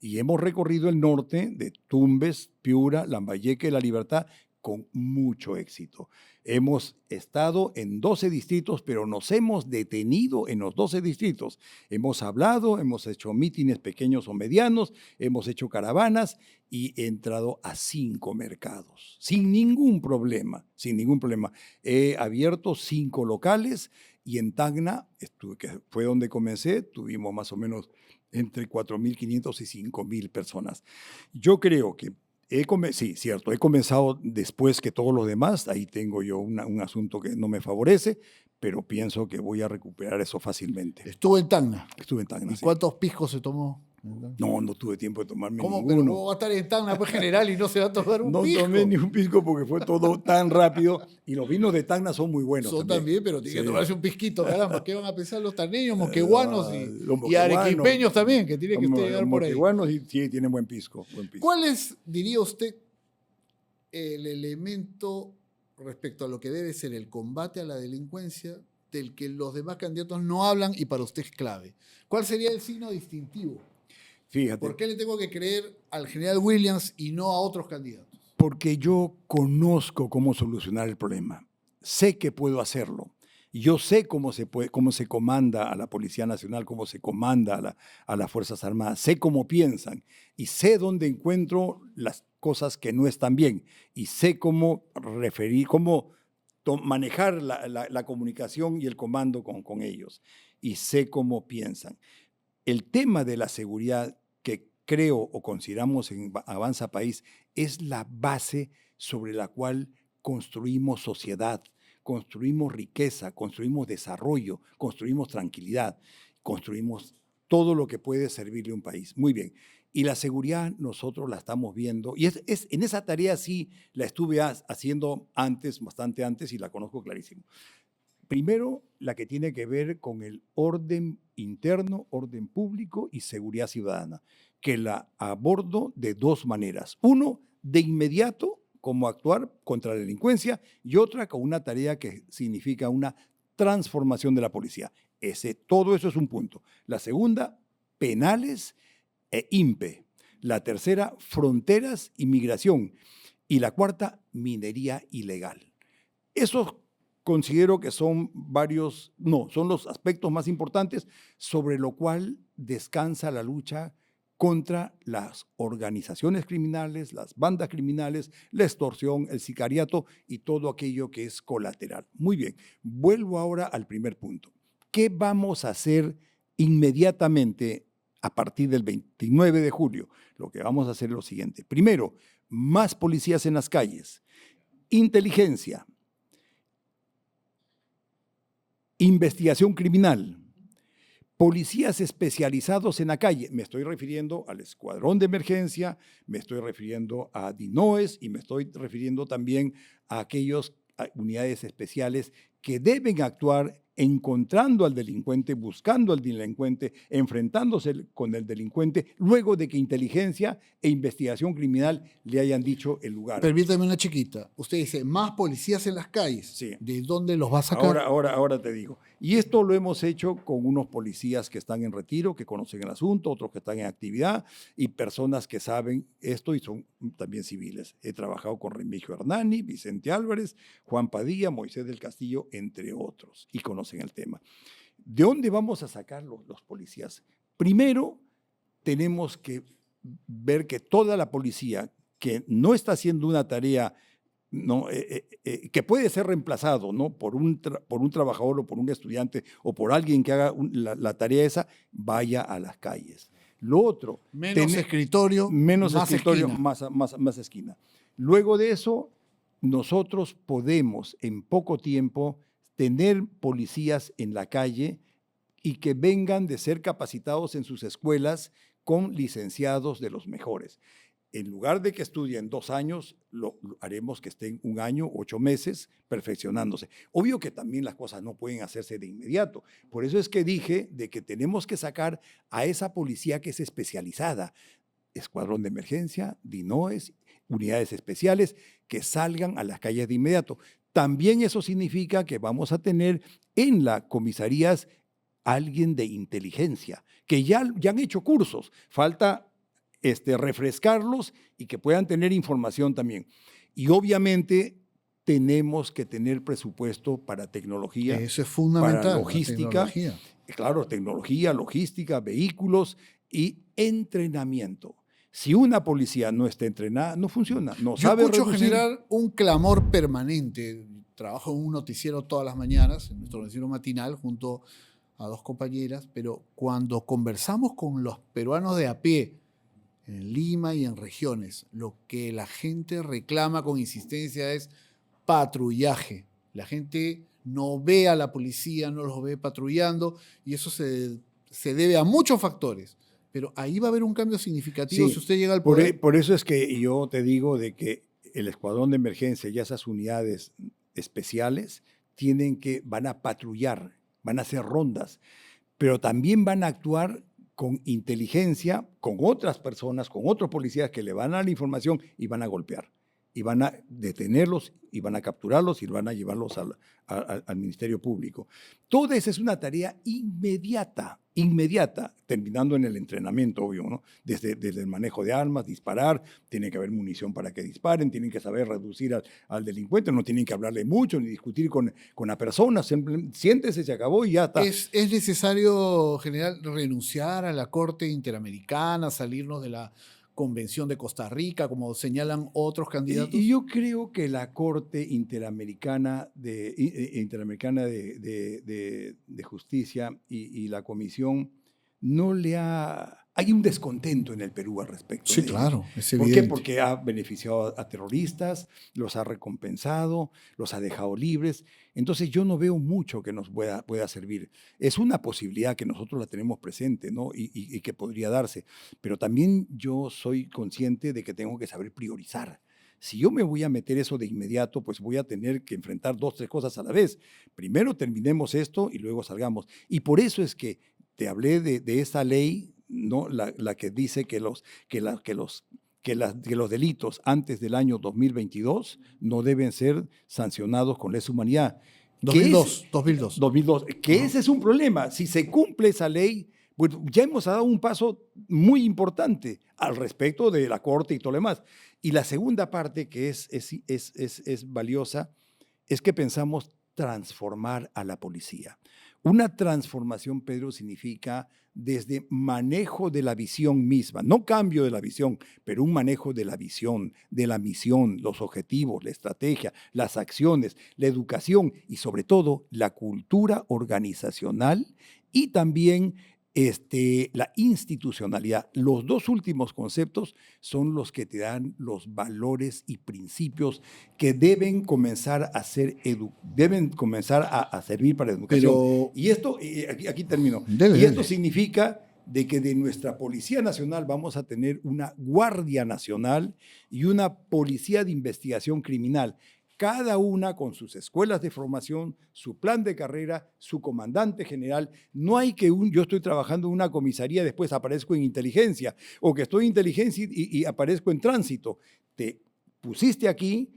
y hemos recorrido el norte de Tumbes, Piura, Lambayeque, La Libertad con mucho éxito. Hemos estado en 12 distritos, pero nos hemos detenido en los 12 distritos. Hemos hablado, hemos hecho mítines pequeños o medianos, hemos hecho caravanas y he entrado a 5 mercados, sin ningún problema, sin ningún problema. He abierto 5 locales y en Tacna, que fue donde comencé, tuvimos más o menos entre 4.500 y 5.000 personas. Yo creo que Sí, cierto. He comenzado después que todos los demás. Ahí tengo yo un asunto que no me favorece, pero pienso que voy a recuperar eso fácilmente. Estuvo en Tacna. Estuve en Tacna, ¿Y sí. cuántos piscos se tomó? No tuve tiempo de tomarme ¿Cómo? Pero ninguno. ¿cómo va a estar en Tacna, pues, general, y no se va a tomar un No pisco? tomé ni un pisco porque fue todo tan rápido. Y los vinos de Tacna son muy buenos. Son también, pero tiene que Sí. tomarse un pisquito, caramba. ¿Qué van a pensar los taneños, moqueguanos Los y moqueguanos, arequipeños también, que tiene que usted llegar por ahí? Los moqueguanos sí tienen buen pisco. ¿Cuál es, diría usted, el elemento respecto a lo que debe ser el combate a la delincuencia del que los demás candidatos no hablan y para usted es clave? ¿Cuál sería el signo distintivo? Fíjate. ¿Por qué le tengo que creer al general Williams y no a otros candidatos? Porque yo conozco cómo solucionar el problema. Sé que puedo hacerlo. Yo sé cómo se comanda a la Policía Nacional, cómo se comanda a las Fuerzas Armadas. Sé cómo piensan y sé dónde encuentro las cosas que no están bien. Y sé cómo manejar la comunicación y el comando con ellos. Y sé cómo piensan. El tema de la seguridad que creo o consideramos en Avanza País es la base sobre la cual construimos sociedad, construimos riqueza, construimos desarrollo, construimos tranquilidad, construimos todo lo que puede servirle a un país. Muy bien. Y la seguridad nosotros la estamos viendo. Y en esa tarea sí la estuve haciendo antes, bastante antes, y la conozco clarísimo. Primero, la que tiene que ver con el orden interno, orden público y seguridad ciudadana, que la abordo de dos maneras. Uno, de inmediato, cómo actuar contra la delincuencia, y otra con una tarea que significa una transformación de la policía. Todo eso es un punto. La segunda, penales e INPE. La tercera, fronteras y migración. Y la cuarta, minería ilegal. Esos considero que son son los aspectos más importantes sobre lo cual descansa la lucha contra las organizaciones criminales, las bandas criminales, la extorsión, el sicariato y todo aquello que es colateral. Muy bien, vuelvo ahora al primer punto. ¿Qué vamos a hacer inmediatamente a partir del 29 de julio? Lo que vamos a hacer es lo siguiente. Primero, más policías en las calles, inteligencia, investigación criminal, policías especializados en la calle. Me estoy refiriendo al escuadrón de emergencia, me estoy refiriendo a DINOES y me estoy refiriendo también a aquellas unidades especiales que deben actuar encontrando al delincuente, buscando al delincuente, enfrentándose con el delincuente, luego de que inteligencia e investigación criminal le hayan dicho el lugar. Permítame una chiquita. Usted dice, más policías en las calles. Sí. ¿De dónde los va a sacar? Ahora te digo. Y esto lo hemos hecho con unos policías que están en retiro, que conocen el asunto, otros que están en actividad y personas que saben esto y son también civiles. He trabajado con Remigio Hernani, Vicente Álvarez, Juan Padilla, Moisés del Castillo, entre otros, y conocen el tema. ¿De dónde vamos a sacar los policías? Primero, tenemos que ver que toda la policía que no está haciendo una tarea que puede ser reemplazado, ¿no?, por un trabajador o por un estudiante o por alguien que haga la tarea esa, vaya a las calles. Lo otro, menos escritorio, más esquina. Luego de eso, nosotros podemos en poco tiempo tener policías en la calle y que vengan de ser capacitados en sus escuelas con licenciados de los mejores. En lugar de que estudien 2 años, lo haremos que estén 1 año, 8 meses, perfeccionándose. Obvio que también las cosas no pueden hacerse de inmediato. Por eso es que dije de que tenemos que sacar a esa policía que es especializada, escuadrón de emergencia, DINOES, unidades especiales, que salgan a las calles de inmediato. También eso significa que vamos a tener en las comisarías alguien de inteligencia, que ya han hecho cursos. Falta refrescarlos y que puedan tener información también. Y obviamente tenemos que tener presupuesto para tecnología. Eso es fundamental. Para logística. Claro, tecnología, logística, vehículos y entrenamiento. Si una policía no está entrenada, no funciona. No sabe reducir. Yo escucho generar un clamor permanente. Trabajo en un noticiero todas las mañanas, en nuestro noticiero matinal, junto a 2 compañeras, pero cuando conversamos con los peruanos de a pie, en Lima y en regiones. Lo que la gente reclama con insistencia es patrullaje. La gente no ve a la policía, no los ve patrullando, y eso se debe a muchos factores. Pero ahí va a haber un cambio significativo Sí, si usted llega al poder. por eso es que yo te digo de que el escuadrón de emergencia y esas unidades especiales van a patrullar, van a hacer rondas, pero también van a actuar con inteligencia, con otras personas, con otros policías que le van a dar la información y van a golpear. Y van a detenerlos, y van a capturarlos, y van a llevarlos al Ministerio Público. Toda esa es una tarea inmediata, terminando en el entrenamiento, obvio, ¿no? Desde el manejo de armas, disparar, tiene que haber munición para que disparen, tienen que saber reducir al delincuente, no tienen que hablarle mucho ni discutir con la persona, siéntese, se acabó y ya está. ¿Es necesario, general, renunciar a la Corte Interamericana, salirnos de la Convención de Costa Rica, como señalan otros candidatos? Y yo creo que la Corte Interamericana de Justicia y la Comisión no le ha... Hay un descontento en el Perú al respecto. Sí, claro, es ¿Por evidente. qué? Porque ha beneficiado a terroristas, los ha recompensado, los ha dejado libres. Entonces yo no veo mucho que nos pueda servir. Es una posibilidad que nosotros la tenemos presente, ¿no? Y que podría darse. Pero también yo soy consciente de que tengo que saber priorizar. Si yo me voy a meter eso de inmediato, pues voy a tener que enfrentar 2, 3 cosas a la vez. Primero terminemos esto y luego salgamos. Y por eso es que te hablé de esa ley, ¿no? La que dice que los delitos antes del año 2022 no deben ser sancionados con lesa humanidad. 2002. Que ese es un problema. Si se cumple esa ley, pues ya hemos dado un paso muy importante al respecto de la Corte y todo lo demás. Y la segunda parte que es valiosa es que pensamos transformar a la policía. Una transformación, Pedro, significa desde manejo de la visión misma, no cambio de la visión, pero un manejo de la visión, de la misión, los objetivos, la estrategia, las acciones, la educación y sobre todo la cultura organizacional y también la institucionalidad. Los 2 últimos conceptos son los que te dan los valores y principios que deben comenzar a servir para la educación. Pero, y esto, aquí termino, esto significa de que de nuestra Policía Nacional vamos a tener una Guardia Nacional y una Policía de Investigación Criminal, cada una con sus escuelas de formación, su plan de carrera, su comandante general. No hay que yo estoy trabajando en una comisaría, después aparezco en inteligencia, o que estoy en inteligencia y aparezco en tránsito. Te pusiste aquí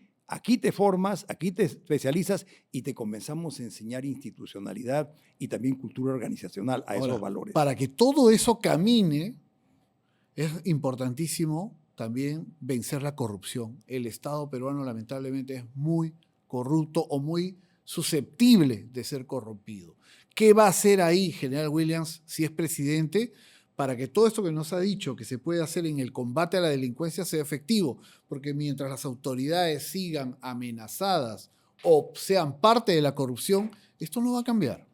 te formas, aquí te especializas y te comenzamos a enseñar institucionalidad y también cultura organizacional a esos valores. Para que todo eso camine, es importantísimo también vencer la corrupción. El Estado peruano lamentablemente es muy corrupto o muy susceptible de ser corrompido. ¿Qué va a hacer ahí, general Williams, si es presidente, para que todo esto que nos ha dicho que se puede hacer en el combate a la delincuencia sea efectivo? Porque mientras las autoridades sigan amenazadas o sean parte de la corrupción, esto no va a cambiar.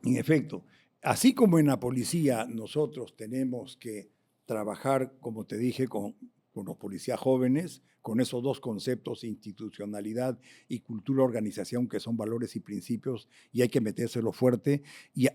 En efecto, así como en la policía nosotros tenemos que trabajar, como te dije, con los policías jóvenes, con esos 2 conceptos, institucionalidad y cultura organización, que son valores y principios, y hay que metérselo fuerte. Y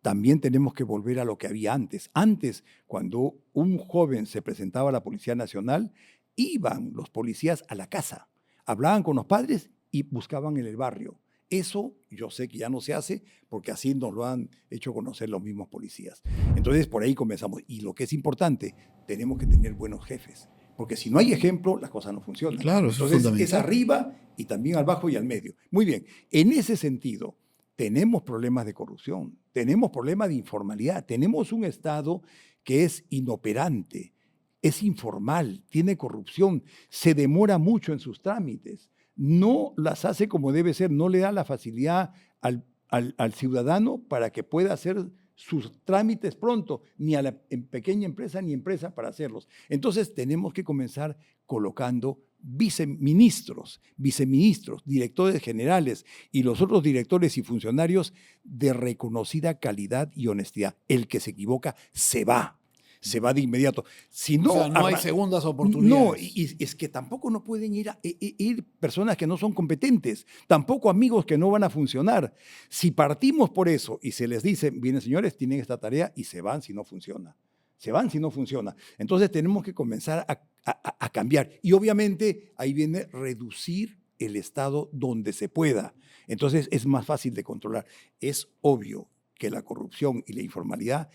también tenemos que volver a lo que había antes. Antes, cuando un joven se presentaba a la Policía Nacional, iban los policías a la casa, hablaban con los padres y buscaban en el barrio. Eso yo sé que ya no se hace porque así nos lo han hecho conocer los mismos policías. Entonces, por ahí comenzamos. Y lo que es importante, tenemos que tener buenos jefes. Porque si no hay ejemplo, las cosas no funcionan. Claro, eso entonces es arriba y también al bajo y al medio. Muy bien, en ese sentido, tenemos problemas de corrupción, tenemos problemas de informalidad, tenemos un Estado que es inoperante, es informal, tiene corrupción, se demora mucho en sus trámites, no las hace como debe ser, no le da la facilidad al ciudadano para que pueda hacer sus trámites pronto, ni a la pequeña empresa ni empresa para hacerlos. Entonces tenemos que comenzar colocando viceministros, directores generales y los otros directores y funcionarios de reconocida calidad y honestidad. El que se equivoca se va. se va de inmediato. Si no, o sea, no hay segundas oportunidades. No, y es que tampoco no pueden ir personas que no son competentes, tampoco amigos que no van a funcionar. Si partimos por eso y se les dice, vienen señores, tienen esta tarea y se van si no funciona. Se van si no funciona. Entonces tenemos que comenzar a cambiar. Y obviamente ahí viene reducir el Estado donde se pueda. Entonces es más fácil de controlar. Es obvio que la corrupción y la informalidad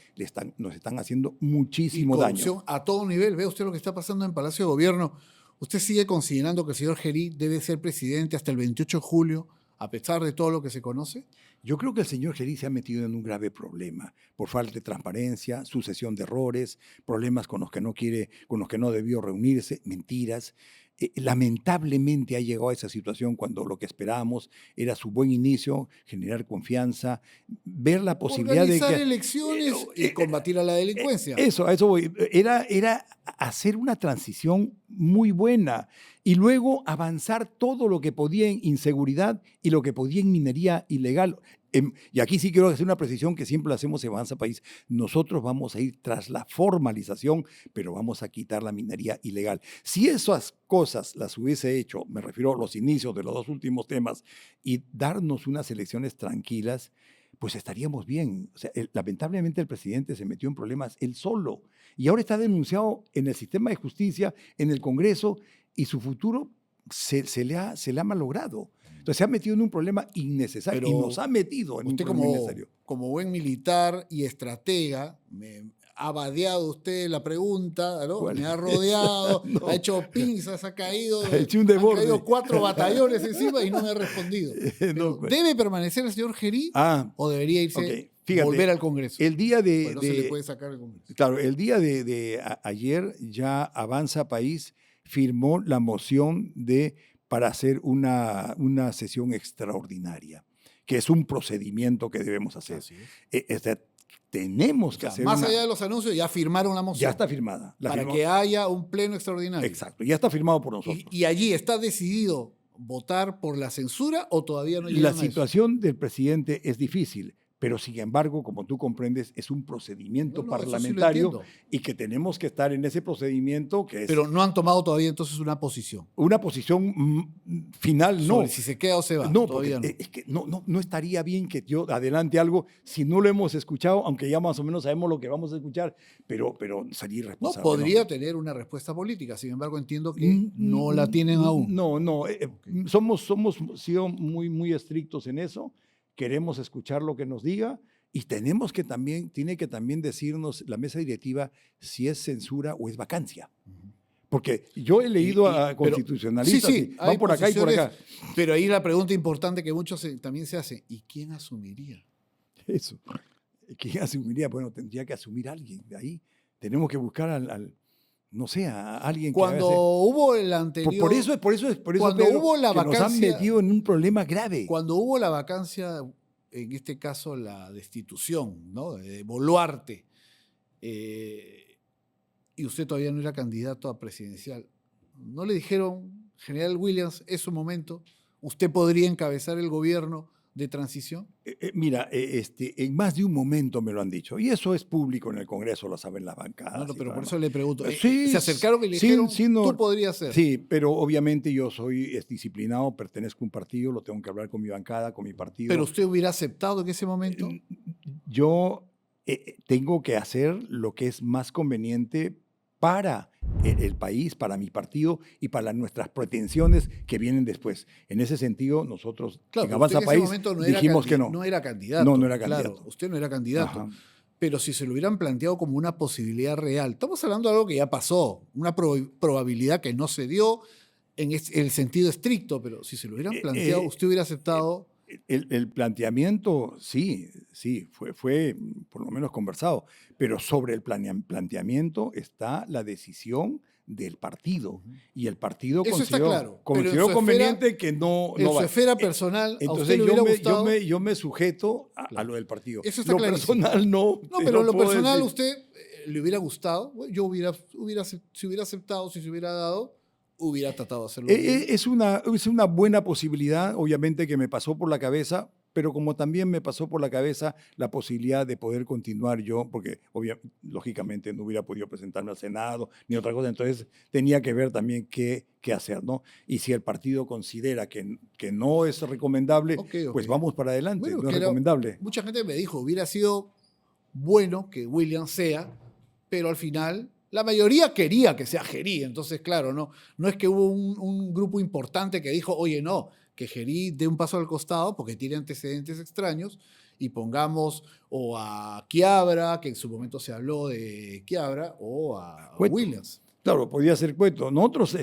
nos están haciendo muchísimo corrupción daño. A todo nivel. Ve usted lo que está pasando en Palacio de Gobierno. ¿Usted sigue considerando que el señor Gerí debe ser presidente hasta el 28 de julio, a pesar de todo lo que se conoce? Yo creo que el señor Gerí se ha metido en un grave problema por falta de transparencia, sucesión de errores, problemas con los que no quiere, con los que no debió reunirse, mentiras. Lamentablemente ha llegado a esa situación cuando lo que esperábamos era su buen inicio, generar confianza, ver la posibilidad Organizar de que elecciones y combatir a la delincuencia. a eso voy. Era hacer una transición muy buena y luego avanzar todo lo que podía en inseguridad y lo que podía en minería ilegal. Y aquí sí quiero hacer una precisión que siempre lo hacemos en Avanza País. Nosotros vamos a ir tras la formalización, pero vamos a quitar la minería ilegal. Si esas cosas las hubiese hecho, me refiero a los inicios de los dos últimos temas, y darnos unas elecciones tranquilas, pues estaríamos bien. O sea, lamentablemente el presidente se metió en problemas él solo y ahora está denunciado en el sistema de justicia, en el Congreso, y su futuro se le ha malogrado. Entonces se ha metido en un problema innecesario. Pero y nos ha metido en un problema innecesario. Como buen militar y estratega, ha vadeado usted la pregunta, ¿no? Me ha rodeado, no. Ha hecho pinzas, ha caído, ha hecho un desborde. Han caído 4 batallones encima y no me ha respondido. No, pues. ¿Debe permanecer el señor Gerí o debería irse, fíjate, volver al Congreso? El día de... Pues no se le puede sacar el Congreso. Claro, el día de ayer ya Avanza País firmó la moción para hacer una sesión extraordinaria, que es un procedimiento que debemos hacer. Tenemos que hacer más allá de los anuncios, ya firmaron la moción. Ya está firmada. Para que haya un pleno extraordinario. Exacto, ya está firmado por nosotros. ¿Y allí está decidido votar por la censura o todavía no llegan a eso? La situación del presidente es difícil, pero sin embargo, como tú comprendes, es un procedimiento parlamentario y que tenemos que estar en ese procedimiento que es... Pero no han tomado todavía entonces una posición. Una posición final, no. Si se queda o se va. No, todavía no. Es que no estaría bien que yo adelante algo si no lo hemos escuchado, aunque ya más o menos sabemos lo que vamos a escuchar, pero salir responsable. No, podría tener una respuesta política, sin embargo entiendo que no la tienen aún. No. Somos sido muy estrictos en eso. Queremos escuchar lo que nos diga y tiene que también decirnos la mesa directiva si es censura o es vacancia. Porque yo he leído a constitucionalistas sí, van por acá y por acá. Pero ahí la pregunta importante que muchos también se hacen, ¿y quién asumiría? Eso. ¿Quién asumiría? Bueno, tendría que asumir alguien de ahí. Tenemos que buscar no sé, a alguien cuando que hubo el anterior... Por eso cuando Pedro, hubo la vacancia, nos han metido en un problema grave. Cuando hubo la vacancia, en este caso la destitución, ¿no? De Boluarte, y usted todavía no era candidato a presidencial, ¿no le dijeron, General Williams, es su momento, usted podría encabezar el gobierno de transición? Mira, en más de un momento me lo han dicho, y eso es público en el Congreso, lo saben las bancadas. No, pero por eso le pregunto. Sí, ¿Se acercaron y le dijeron, tú podrías ser? Sí, pero obviamente yo soy disciplinado, pertenezco a un partido, lo tengo que hablar con mi bancada, con mi partido. ¿Pero usted hubiera aceptado en ese momento? Yo tengo que hacer lo que es más conveniente para el país, para mi partido y para nuestras pretensiones que vienen después. En ese sentido, nosotros en Avanza País dijimos que no. No era candidato. No era candidato. Claro, usted no era candidato. Ajá. Pero si se lo hubieran planteado como una posibilidad real, estamos hablando de algo que ya pasó, una probabilidad que no se dio en el sentido estricto, pero si se lo hubieran planteado, usted hubiera aceptado... El planteamiento, sí, fue por lo menos conversado, pero sobre el planteamiento está la decisión del partido. Y el partido consideró conveniente que no en su esfera personal, entonces a usted le hubiera gustado... yo me sujeto a lo del partido. Eso está lo clarísimo. Personal no. No, pero lo personal a usted le hubiera gustado. Yo si hubiera aceptado, si se hubiera dado, hubiera tratado de hacerlo. Es una buena posibilidad, obviamente, que me pasó por la cabeza, pero como también me pasó por la cabeza la posibilidad de poder continuar yo, porque lógicamente no hubiera podido presentarme al Senado ni otra cosa, entonces tenía que ver también qué hacer, ¿no? Y si el partido considera que no es recomendable, Ok, pues ok. vamos para adelante, Bueno, no es recomendable. mucha gente me dijo, hubiera sido bueno que Williams sea, pero al final la mayoría quería que sea Gerí. Entonces, claro, no es que hubo un grupo importante que dijo, oye, no, que Gerí dé un paso al costado porque tiene antecedentes extraños y pongamos o a Quiabra, que en su momento se habló de Quiabra, o a Cueto. Williams. Claro, podía ser Cueto. Nosotros,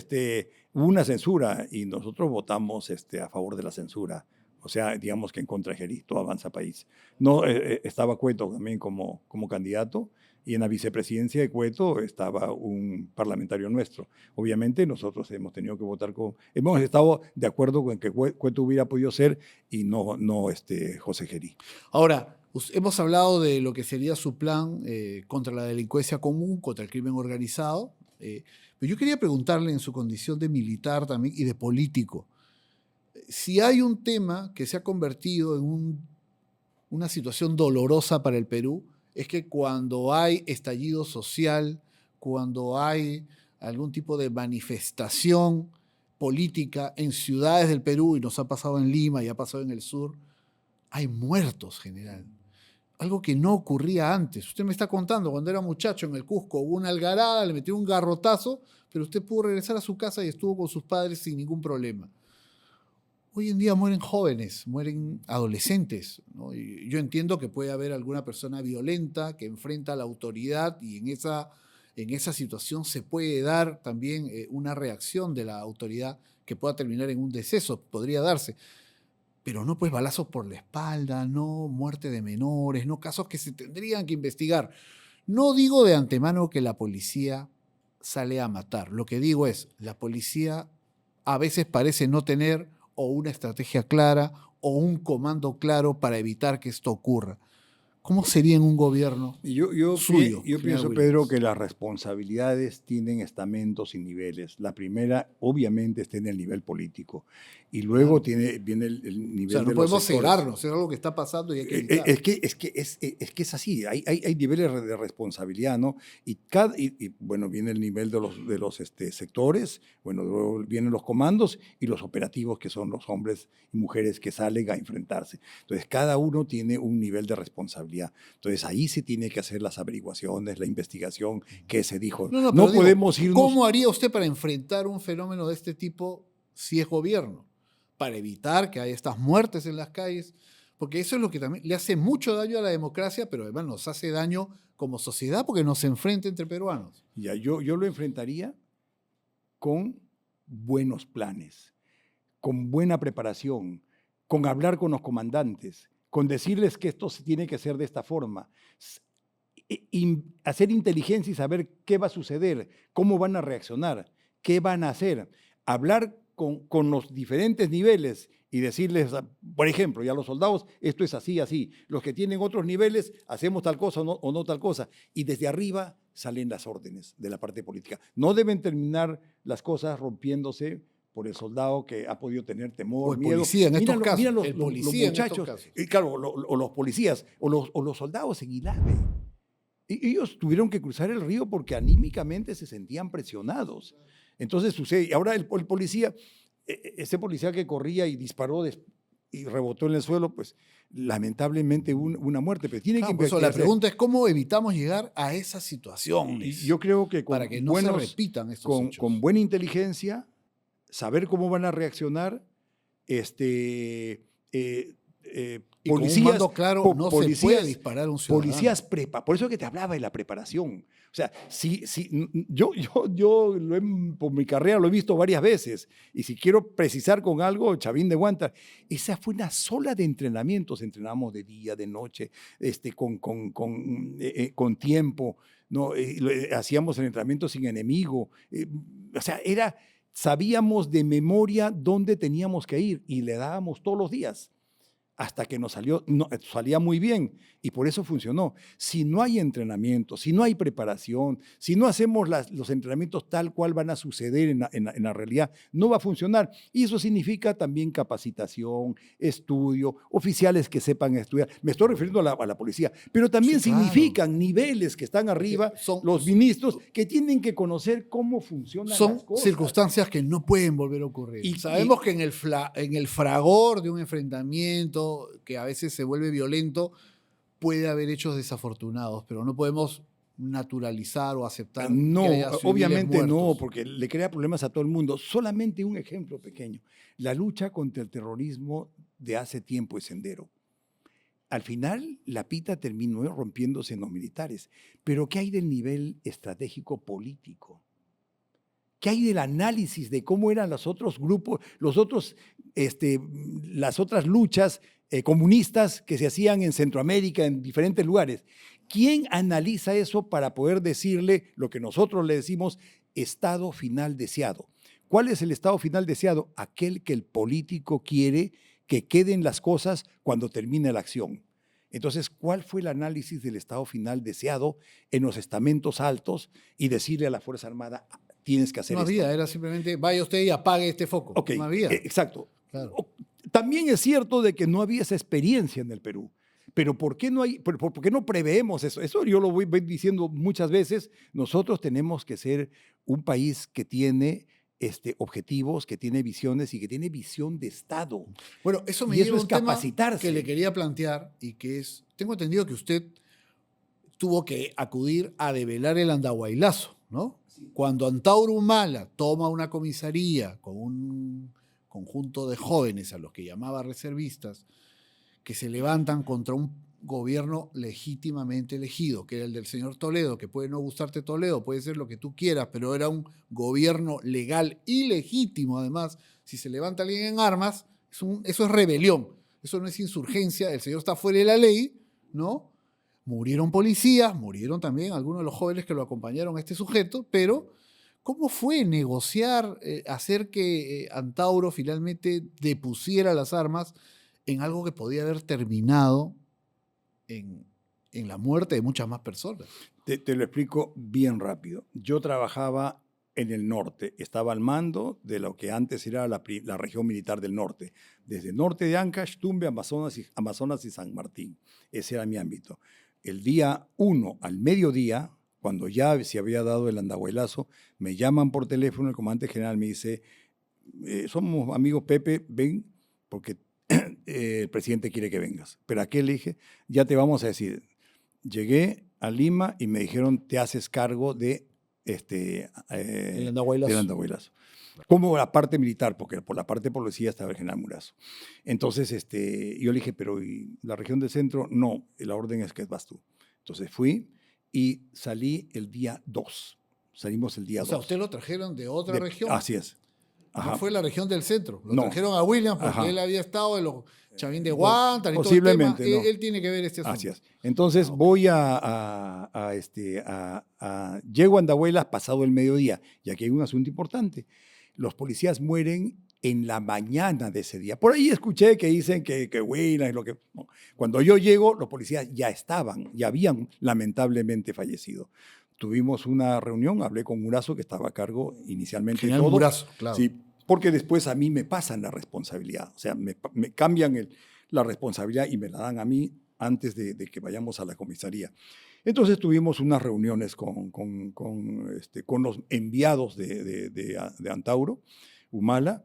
hubo una censura y nosotros votamos a favor de la censura. O sea, digamos que en contra de Gerí, todo Avanza País. No, estaba Cueto también como candidato y en la vicepresidencia de Cueto estaba un parlamentario nuestro. Obviamente nosotros hemos tenido que votar hemos estado de acuerdo con que Cueto hubiera podido ser y no José Gerí. Ahora, hemos hablado de lo que sería su plan contra la delincuencia común, contra el crimen organizado, pero yo quería preguntarle en su condición de militar también y de político, si hay un tema que se ha convertido en una situación dolorosa para el Perú, es que cuando hay estallido social, cuando hay algún tipo de manifestación política en ciudades del Perú, y nos ha pasado en Lima y ha pasado en el sur, hay muertos, general. Algo que no ocurría antes. Usted me está contando, cuando era muchacho en el Cusco, hubo una algarada, le metió un garrotazo, pero usted pudo regresar a su casa y estuvo con sus padres sin ningún problema. Hoy en día mueren jóvenes, mueren adolescentes, ¿no? Y yo entiendo que puede haber alguna persona violenta que enfrenta a la autoridad y en esa situación se puede dar también una reacción de la autoridad que pueda terminar en un deceso, podría darse. Pero no pues balazos por la espalda, no muerte de menores, no casos que se tendrían que investigar. No digo de antemano que la policía sale a matar. Lo que digo es, la policía a veces parece no tener o una estrategia clara o un comando claro para evitar que esto ocurra. ¿Cómo sería en un gobierno suyo? Yo General pienso, Pedro, Williams? que las responsabilidades tienen estamentos y niveles. La primera, obviamente, está en el nivel político. Y luego Claro. viene el O nivel sea, no de los podemos sectores. cegarnos, es algo que está pasando y hay que evitar. Es que es así, hay niveles de responsabilidad, ¿no? Bueno, viene el nivel de los sectores, bueno, luego vienen los comandos y los operativos, que son los hombres y mujeres que salen a enfrentarse. Entonces, cada uno tiene un nivel de responsabilidad. Entonces, ahí se tiene que hacer las averiguaciones, la investigación, qué se dijo. No, No pero podemos digo, irnos... ¿cómo haría usted para enfrentar un fenómeno de este tipo si es gobierno? Para evitar que haya estas muertes en las calles, porque eso es lo que también le hace mucho daño a la democracia, pero además nos hace daño como sociedad porque nos enfrenta entre peruanos. Ya, yo lo enfrentaría con buenos planes, con buena preparación, con hablar con los comandantes, con decirles que esto se tiene que hacer de esta forma, hacer inteligencia y saber qué va a suceder, cómo van a reaccionar, qué van a hacer, hablar con los diferentes niveles y decirles, por ejemplo, ya los soldados, esto es así, así, los que tienen otros niveles, hacemos tal cosa o no tal cosa, y desde arriba salen las órdenes de la parte política. No deben terminar las cosas rompiéndose por el soldado que ha podido tener temor, O el miedo. policía en estos casos. Mira los En estos muchachos, casos. claro, o los policías, o los soldados en Ilave. Ellos tuvieron que cruzar el río porque anímicamente se sentían presionados. Entonces sucede, y ahora el policía, ese policía que corría y disparó y rebotó en el suelo, pues lamentablemente una muerte. Pero tiene Claro, que por eso la pregunta es cómo evitamos llegar a esas y situaciones yo creo que para que no se repitan estos hechos. con buena inteligencia, saber cómo van a reaccionar, y con un mando claro no se puede disparar a un ciudadano. Policías por eso es que te hablaba de la preparación. O sea, yo por mi carrera lo he visto varias veces y si quiero precisar con algo, Chavín de Huántar, esa fue una sola de entrenamientos. Entrenamos de día, de noche, con tiempo, ¿no? Hacíamos el entrenamiento sin enemigo. O sea, sabíamos de memoria dónde teníamos que ir y le dábamos todos los días hasta que nos salió, no, salía muy bien y por eso funcionó. Si no hay entrenamiento, si no hay preparación, si no hacemos los entrenamientos tal cual van a suceder en la realidad, no va a funcionar. Y eso significa también capacitación, estudio, oficiales que sepan estudiar. Me estoy refiriendo a la policía, pero también Sí, claro. significan niveles que están arriba, los ministros, que tienen que conocer cómo funcionan son las cosas. circunstancias que no pueden volver a ocurrir. Y sabemos que en el fragor de un enfrentamiento que a veces se vuelve violento, puede haber hechos desafortunados, pero no podemos naturalizar o aceptar no, que haya civiles obviamente muertos. no, porque le crea problemas a todo el mundo. Solamente un ejemplo pequeño. La lucha contra el terrorismo de hace tiempo es Sendero. Al final, la pita terminó rompiéndose en los militares. Pero ¿qué hay del nivel estratégico político? ¿Qué hay del análisis de cómo eran los otros grupos, las otras luchas comunistas que se hacían en Centroamérica, en diferentes lugares? ¿Quién analiza eso para poder decirle lo que nosotros le decimos estado final deseado? ¿Cuál es el estado final deseado? Aquel que el político quiere que queden las cosas cuando termine la acción. Entonces, ¿cuál fue el análisis del estado final deseado en los estamentos altos y decirle a la Fuerza Armada, tienes que hacer no esto? había, era simplemente vaya usted y apague este foco. Okay, no había. Exacto. Claro. También es cierto de que no había esa experiencia en el Perú. Pero ¿por qué no preveemos eso? Eso yo lo voy diciendo muchas veces. Nosotros tenemos que ser un país que tiene objetivos, que tiene visiones y que tiene visión de Estado. Bueno, eso me y lleva eso a es un tema capacitarse. que le quería plantear y que es, tengo entendido que usted tuvo que acudir a develar el Andahuaylazo, ¿no? Sí. Cuando Antauro Humala toma una comisaría con un conjunto de jóvenes a los que llamaba reservistas, que se levantan contra un gobierno legítimamente elegido, que era el del señor Toledo, que puede no gustarte Toledo, puede ser lo que tú quieras, pero era un gobierno legal y legítimo además. Si se levanta alguien en armas, eso es rebelión, eso no es insurgencia, el señor está fuera de la ley, ¿no? Murieron policías, murieron también algunos de los jóvenes que lo acompañaron a este sujeto, pero ¿cómo fue negociar, hacer que Antauro finalmente depusiera las armas en algo que podía haber terminado en la muerte de muchas más personas? Te lo explico bien rápido. Yo trabajaba en el norte, estaba al mando de lo que antes era la región militar del norte, desde el norte de Ancash, Tumbes, Amazonas y San Martín. Ese era mi ámbito. El día 1 al mediodía, cuando ya se había dado el Andahuaylazo, me llaman por teléfono, el comandante general me dice, somos amigos Pepe, ven, porque el presidente quiere que vengas. ¿Pero a qué? Le dije, ya te vamos a decir. Llegué a Lima y me dijeron, te haces cargo de el Andahuaylazo. Como la parte militar, porque por la parte policía estaba el general Murazo. Entonces, yo le dije, pero ¿y la región del centro? No, la orden es que vas tú. Entonces fui y salí el día 2. Salimos el día 2. O sea, usted lo trajeron de otra región. Así es. Ajá. No fue la región del centro. Lo trajeron a Williams porque Ajá. Él había estado en los Chavín de Guantánamo y todo posiblemente, el tema. No. Él tiene que ver este asunto. Así es. Entonces voy llego a Andahuaylas pasado el mediodía. Y aquí hay un asunto importante. Los policías mueren en la mañana de ese día. Por ahí escuché que dicen que Williams es lo que... No. Cuando yo llego, los policías ya habían lamentablemente fallecido. Tuvimos una reunión, hablé con Murazo, que estaba a cargo inicialmente de todo. Murazo, claro. Sí, porque después a mí me pasan la responsabilidad. O sea, me cambian la responsabilidad y me la dan a mí antes de que vayamos a la comisaría. Entonces tuvimos unas reuniones con los enviados de Antauro Humala.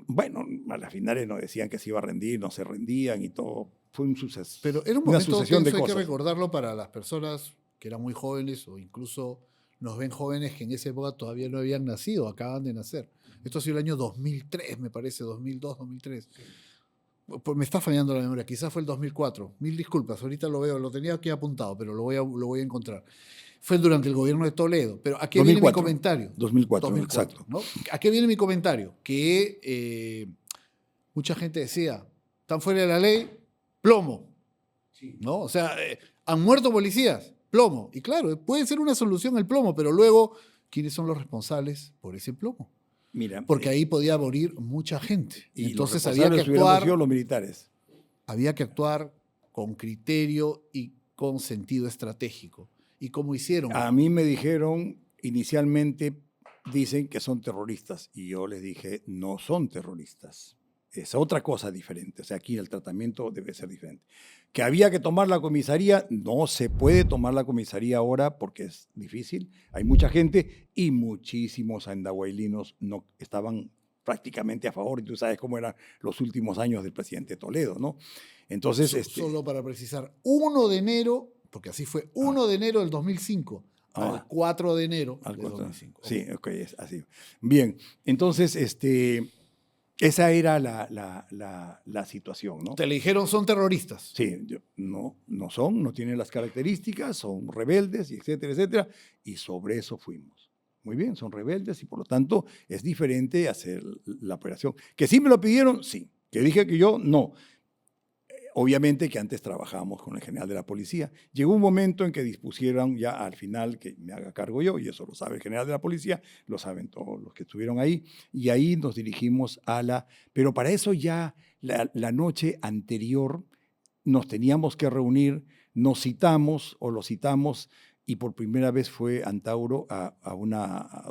Bueno, a las finales nos decían que se iba a rendir, no se rendían y todo. Fue un suceso. Pero era un momento tenso, hay que recordarlo para las personas que eran muy jóvenes o incluso nos ven jóvenes que en esa época todavía no habían nacido, acaban de nacer. Esto ha sido el año 2003, me parece, 2002, 2003. Pues me está fallando la memoria, quizás fue el 2004. Mil disculpas, ahorita lo veo, lo tenía aquí apuntado, pero lo voy a encontrar. Fue durante el gobierno de Toledo. Pero ¿a qué 2004, viene mi comentario? 2004, exacto. ¿No? ¿A qué viene mi comentario? Que mucha gente decía, están fuera de la ley, plomo. Sí. ¿No? O sea, han muerto policías, plomo. Y claro, puede ser una solución el plomo, pero luego, ¿quiénes son los responsables por ese plomo? Mira, porque ahí podía morir mucha gente. Y entonces había que actuar. Los militares. había que actuar con criterio y con sentido estratégico. ¿Y cómo hicieron? A mí me dijeron inicialmente, dicen que son terroristas, y yo les dije, no son terroristas. Es otra cosa diferente. O sea, aquí el tratamiento debe ser diferente. Que había que tomar la comisaría, no se puede tomar la comisaría ahora porque es difícil. Hay mucha gente y muchísimos andahuaylinos no estaban prácticamente a favor. Y tú sabes cómo eran los últimos años del presidente Toledo, ¿no? Entonces, Solo para precisar, 1 de enero, porque así fue, 1 de enero del 2005 al 4 de enero del 2005. Sí, ok, es así. Bien, entonces, esa era la situación, ¿no? Te le dijeron, son terroristas. Sí, no son, no tienen las características, son rebeldes, y etcétera, etcétera, y sobre eso fuimos. Muy bien, son rebeldes y por lo tanto es diferente hacer la operación. ¿Que sí me lo pidieron? Sí. ¿Que dije que yo? No. Obviamente que antes trabajábamos con el general de la policía. Llegó un momento en que dispusieron ya al final que me haga cargo yo, y eso lo sabe el general de la policía, lo saben todos los que estuvieron ahí, y ahí nos dirigimos a Pero para eso ya la noche anterior nos teníamos que reunir, nos citamos o lo citamos, y por primera vez fue Antauro a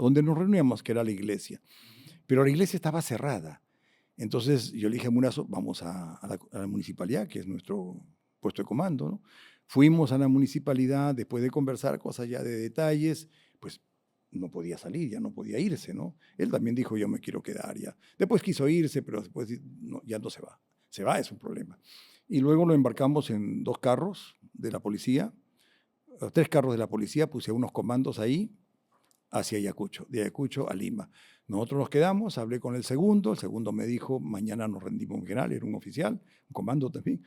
donde nos reuníamos, que era la iglesia. Pero la iglesia estaba cerrada. Entonces yo le dije a Murazo, vamos a la municipalidad, que es nuestro puesto de comando, ¿no? Fuimos a la municipalidad, después de conversar cosas ya de detalles, pues no podía salir, ya no podía irse, ¿no? Él también dijo, yo me quiero quedar ya. Después quiso irse, pero después ya no se va. Se va, es un problema. Y luego lo embarcamos en 2 carros de la policía, 3 carros de la policía, puse unos comandos ahí, hacia Ayacucho, de Ayacucho a Lima. Nosotros nos quedamos, hablé con el segundo me dijo, mañana nos rendimos en general, era un oficial, un comando también.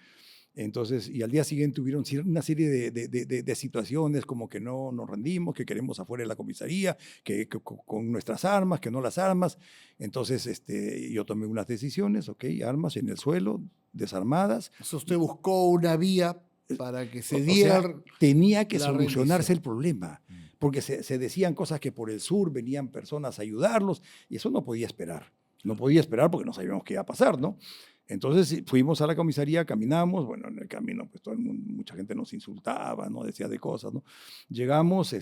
Entonces, y al día siguiente hubieron una serie de situaciones como que no nos rendimos, que queremos afuera de la comisaría, que con nuestras armas, que no las armas. Entonces, yo tomé unas decisiones, ok, armas en el suelo, desarmadas. Entonces usted buscó una vía para que se diera. O sea, tenía que solucionarse el problema, porque se decían cosas que por el sur venían personas a ayudarlos, y eso no podía esperar. No podía esperar porque no sabíamos qué iba a pasar, ¿no? Entonces fuimos a la comisaría, caminamos, bueno, en el camino pues todo el mundo, mucha gente nos insultaba, ¿no? Decía de cosas, ¿no? Llegamos,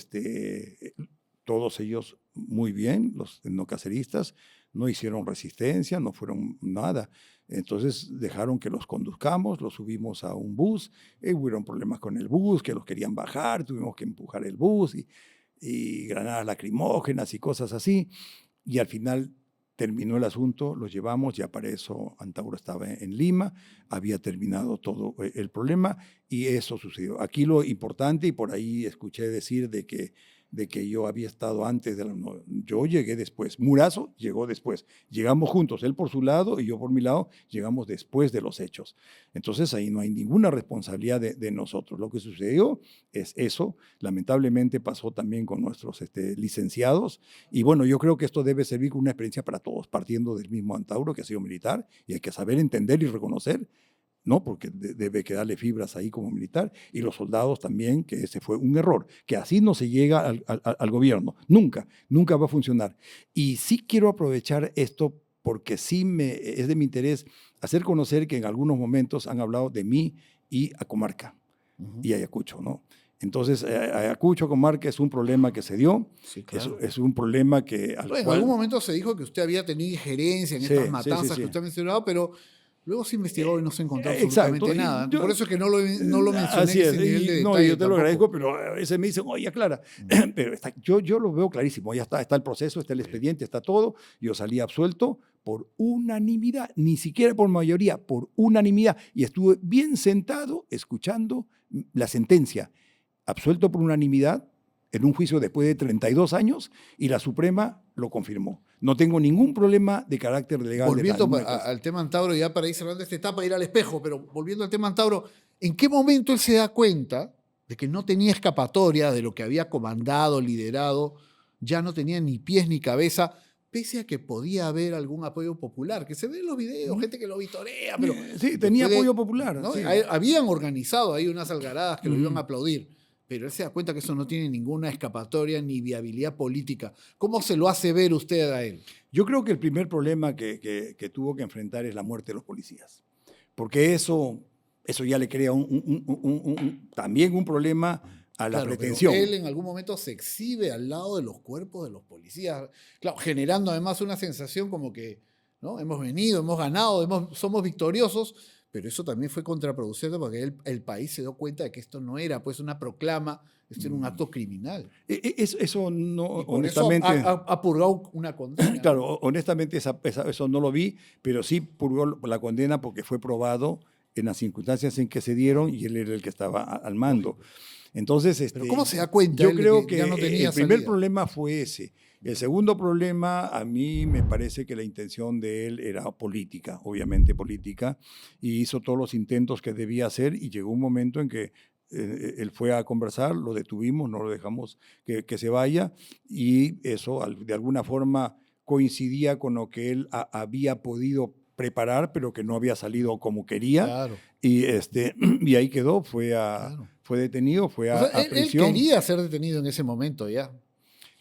todos ellos muy bien, los no caceristas, no hicieron resistencia, no fueron nada. Entonces dejaron que los conduzcamos, los subimos a un bus, hubieron problemas con el bus, que los querían bajar, tuvimos que empujar el bus y granadas lacrimógenas y cosas así. Y al final terminó el asunto, los llevamos, ya para eso Antauro estaba en Lima, había terminado todo el problema y eso sucedió. Aquí lo importante, y por ahí escuché decir de que yo había estado antes no, yo llegué después. Murazo llegó después. Llegamos juntos, él por su lado y yo por mi lado, llegamos después de los hechos. Entonces ahí no hay ninguna responsabilidad de nosotros. Lo que sucedió es eso. Lamentablemente pasó también con nuestros licenciados. Y bueno, yo creo que esto debe servir como una experiencia para todos, partiendo del mismo Antauro, que ha sido militar, y hay que saber entender y reconocer, ¿no? Porque debe quedarle fibras ahí como militar, y los soldados también, que ese fue un error, que así no se llega al gobierno, nunca va a funcionar. Y sí quiero aprovechar esto porque sí es de mi interés hacer conocer que en algunos momentos han hablado de mí y a Comarca y Ayacucho, ¿no? Entonces, Ayacucho, Comarca es un problema que se dio, sí, claro. es un problema que... En algún momento se dijo que usted había tenido injerencia en estas matanzas que usted ha mencionado, pero... Luego se investigó y no se encontró absolutamente nada. Por eso es que no lo mencioné así en ese nivel de detalle. No, yo te lo agradezco, pero a veces me dicen, oye, Clara, pero yo lo veo clarísimo, ya está el proceso, está el expediente, está todo. Yo salí absuelto por unanimidad, ni siquiera por mayoría, por unanimidad. Y estuve bien sentado escuchando la sentencia. Absuelto por unanimidad en un juicio después de 32 años y la Suprema lo confirmó. No tengo ningún problema de carácter legal. Volviendo al tema Antauro, ya para ir cerrando esta etapa, ir al espejo, pero volviendo al tema Antauro, ¿en qué momento él se da cuenta de que no tenía escapatoria de lo que había comandado, liderado, ya no tenía ni pies ni cabeza, pese a que podía haber algún apoyo popular, que se ve en los videos, gente que lo vitorea, pero... Sí, tenía apoyo popular. ¿no? Sí. Habían organizado ahí unas algaradas que lo iban a aplaudir, pero él se da cuenta que eso no tiene ninguna escapatoria ni viabilidad política. ¿Cómo se lo hace ver usted a él? Yo creo que el primer problema que tuvo que enfrentar es la muerte de los policías, porque eso Eso ya le crea también un problema a la Claro, pretensión. pero él en algún momento se exhibe al lado de los cuerpos de los policías, claro, generando además una sensación como que, ¿no? Hemos venido, hemos ganado, somos victoriosos, pero eso también fue contraproducente porque el país se dio cuenta de que esto no era pues una proclama, esto era un acto criminal. Eso no, Y por honestamente. eso ha purgado una condena. Claro, honestamente eso no lo vi, pero sí purgó la condena porque fue probado en las circunstancias en que se dieron y él era el que estaba al mando. Entonces, Pero ¿cómo se da cuenta yo él de creo que ya no tenía el primer salida? problema fue ese. El segundo problema, a mí me parece que la intención de él era política, obviamente política, y hizo todos los intentos que debía hacer y llegó un momento en que él fue a conversar, lo detuvimos, no lo dejamos que se vaya y eso de alguna forma coincidía con lo que él había podido preparar, pero que no había salido como quería. Claro. Y ahí quedó, fue detenido, fue O sea, a él prisión. quería ser detenido en ese momento ya.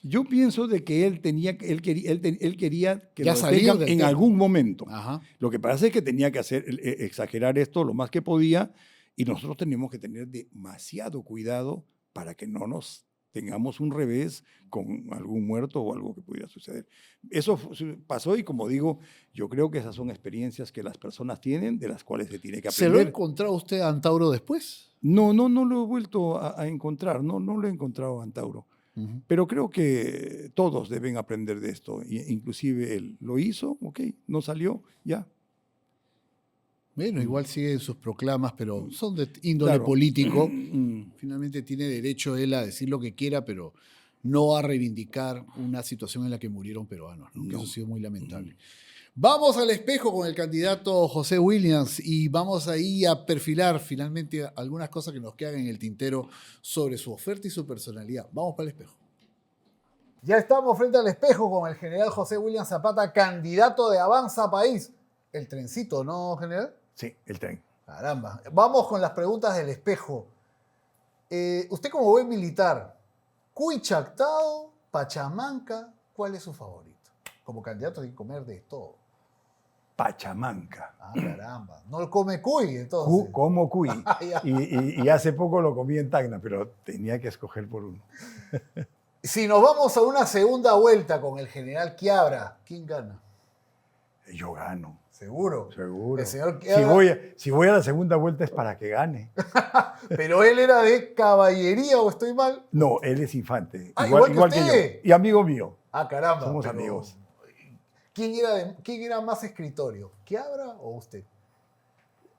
Yo pienso de que él quería que Ya lo salir detengan del en tema. algún momento. Ajá. Lo que pasa es que tenía que exagerar esto lo más que podía y nosotros tenemos que tener demasiado cuidado para que no nos tengamos un revés con algún muerto o algo que pudiera suceder. Eso pasó y como digo, yo creo que esas son experiencias que las personas tienen, de las cuales se tiene que ¿Se aprender. lo ha encontrado usted a Antauro después? No lo he vuelto a encontrar, no lo he encontrado a Antauro. Uh-huh. Pero creo que todos deben aprender de esto. Inclusive él lo hizo, ok, no salió, ya. Bueno, igual sigue sus proclamas, pero son de índole Claro. político. Finalmente tiene derecho él a decir lo que quiera, pero no a reivindicar una situación en la que murieron peruanos, ¿no? Que eso ha sido muy lamentable. Vamos al espejo con el candidato José Williams y vamos ahí a perfilar finalmente algunas cosas que nos quedan en el tintero sobre su oferta y su personalidad. Vamos para el espejo. Ya estamos frente al espejo con el general José Williams Zapata, candidato de Avanza País. El trencito, ¿no, general? Sí, el tren. Caramba. Vamos con las preguntas del espejo. Usted como buen militar, Cuy Chactado, Pachamanca, ¿cuál es su favorito? Como candidato hay que comer de todo. Pachamanca. Ah, caramba. No come cuy, entonces. Como cuy. Ya. Y hace poco lo comí en Tacna, pero tenía que escoger por uno. Si nos vamos a una segunda vuelta con el general Quiabra, ¿quién gana? Yo gano. Seguro. Seguro. El señor Quiabra, Si voy a la segunda vuelta es para que gane. pero él era de caballería, ¿o estoy mal? No, él es infante. Ah, igual igual que que yo. usted. Y amigo mío. Ah, caramba. Somos pero amigos. ¿Quién era más escritorio? ¿Quiabra o usted?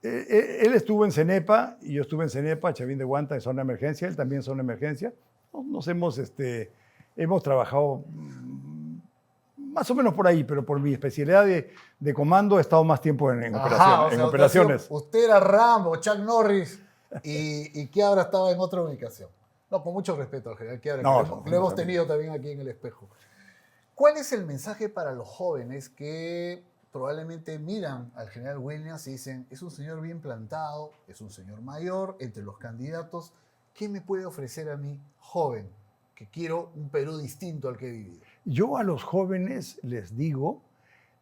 Él estuvo en Cenepa y yo estuve en Cenepa, Chavín de Guanta, en zona de emergencia. Él también en zona de emergencia. Nos hemos trabajado más o menos por ahí, pero por mi especialidad de comando he estado más tiempo en operaciones. Usted era Rambo, Chuck Norris y Quiabra estaba en otra ubicación. No, con mucho respeto al general Quiabra, No, que lo hemos tenido también aquí en el espejo. ¿Cuál es el mensaje para los jóvenes que probablemente miran al general Williams y dicen, es un señor bien plantado, es un señor mayor entre los candidatos, ¿qué me puede ofrecer a mí, joven, que quiero un Perú distinto al que he vivido? Yo a los jóvenes les digo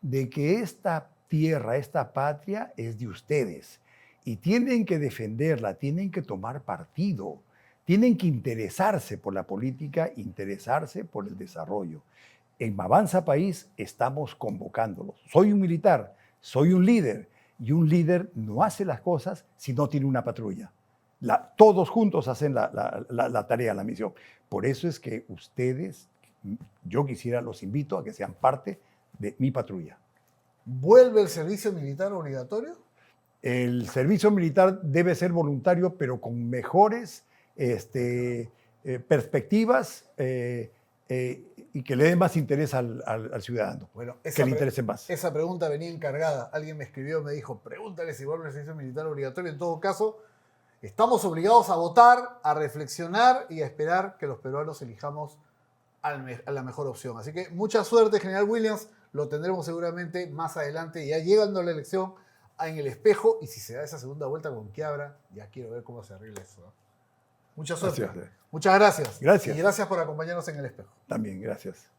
de que esta tierra, esta patria es de ustedes y tienen que defenderla, tienen que tomar partido, tienen que interesarse por la política, interesarse por el desarrollo. En Avanza País estamos convocándolos. Soy un militar, soy un líder y un líder no hace las cosas si no tiene una patrulla. Todos juntos hacen la tarea, la misión. Por eso es que ustedes, yo los invito a que sean parte de mi patrulla. ¿Vuelve el servicio militar obligatorio? El servicio militar debe ser voluntario, pero con mejores perspectivas y que le den más interés al ciudadano. Bueno, que le interese más. Esa pregunta venía encargada. Alguien me escribió, me dijo, pregúntale si vuelve el servicio militar obligatorio. En todo caso, estamos obligados a votar, a reflexionar y a esperar que los peruanos elijamos a la mejor opción. Así que mucha suerte, general Williams. Lo tendremos seguramente más adelante, ya llegando a la elección, en el espejo. Y si se da esa segunda vuelta con Quiabra, ya quiero ver cómo se arregla eso, ¿no? Mucha suerte. Gracias. Muchas gracias. Gracias. Y gracias por acompañarnos en el espejo. También, gracias.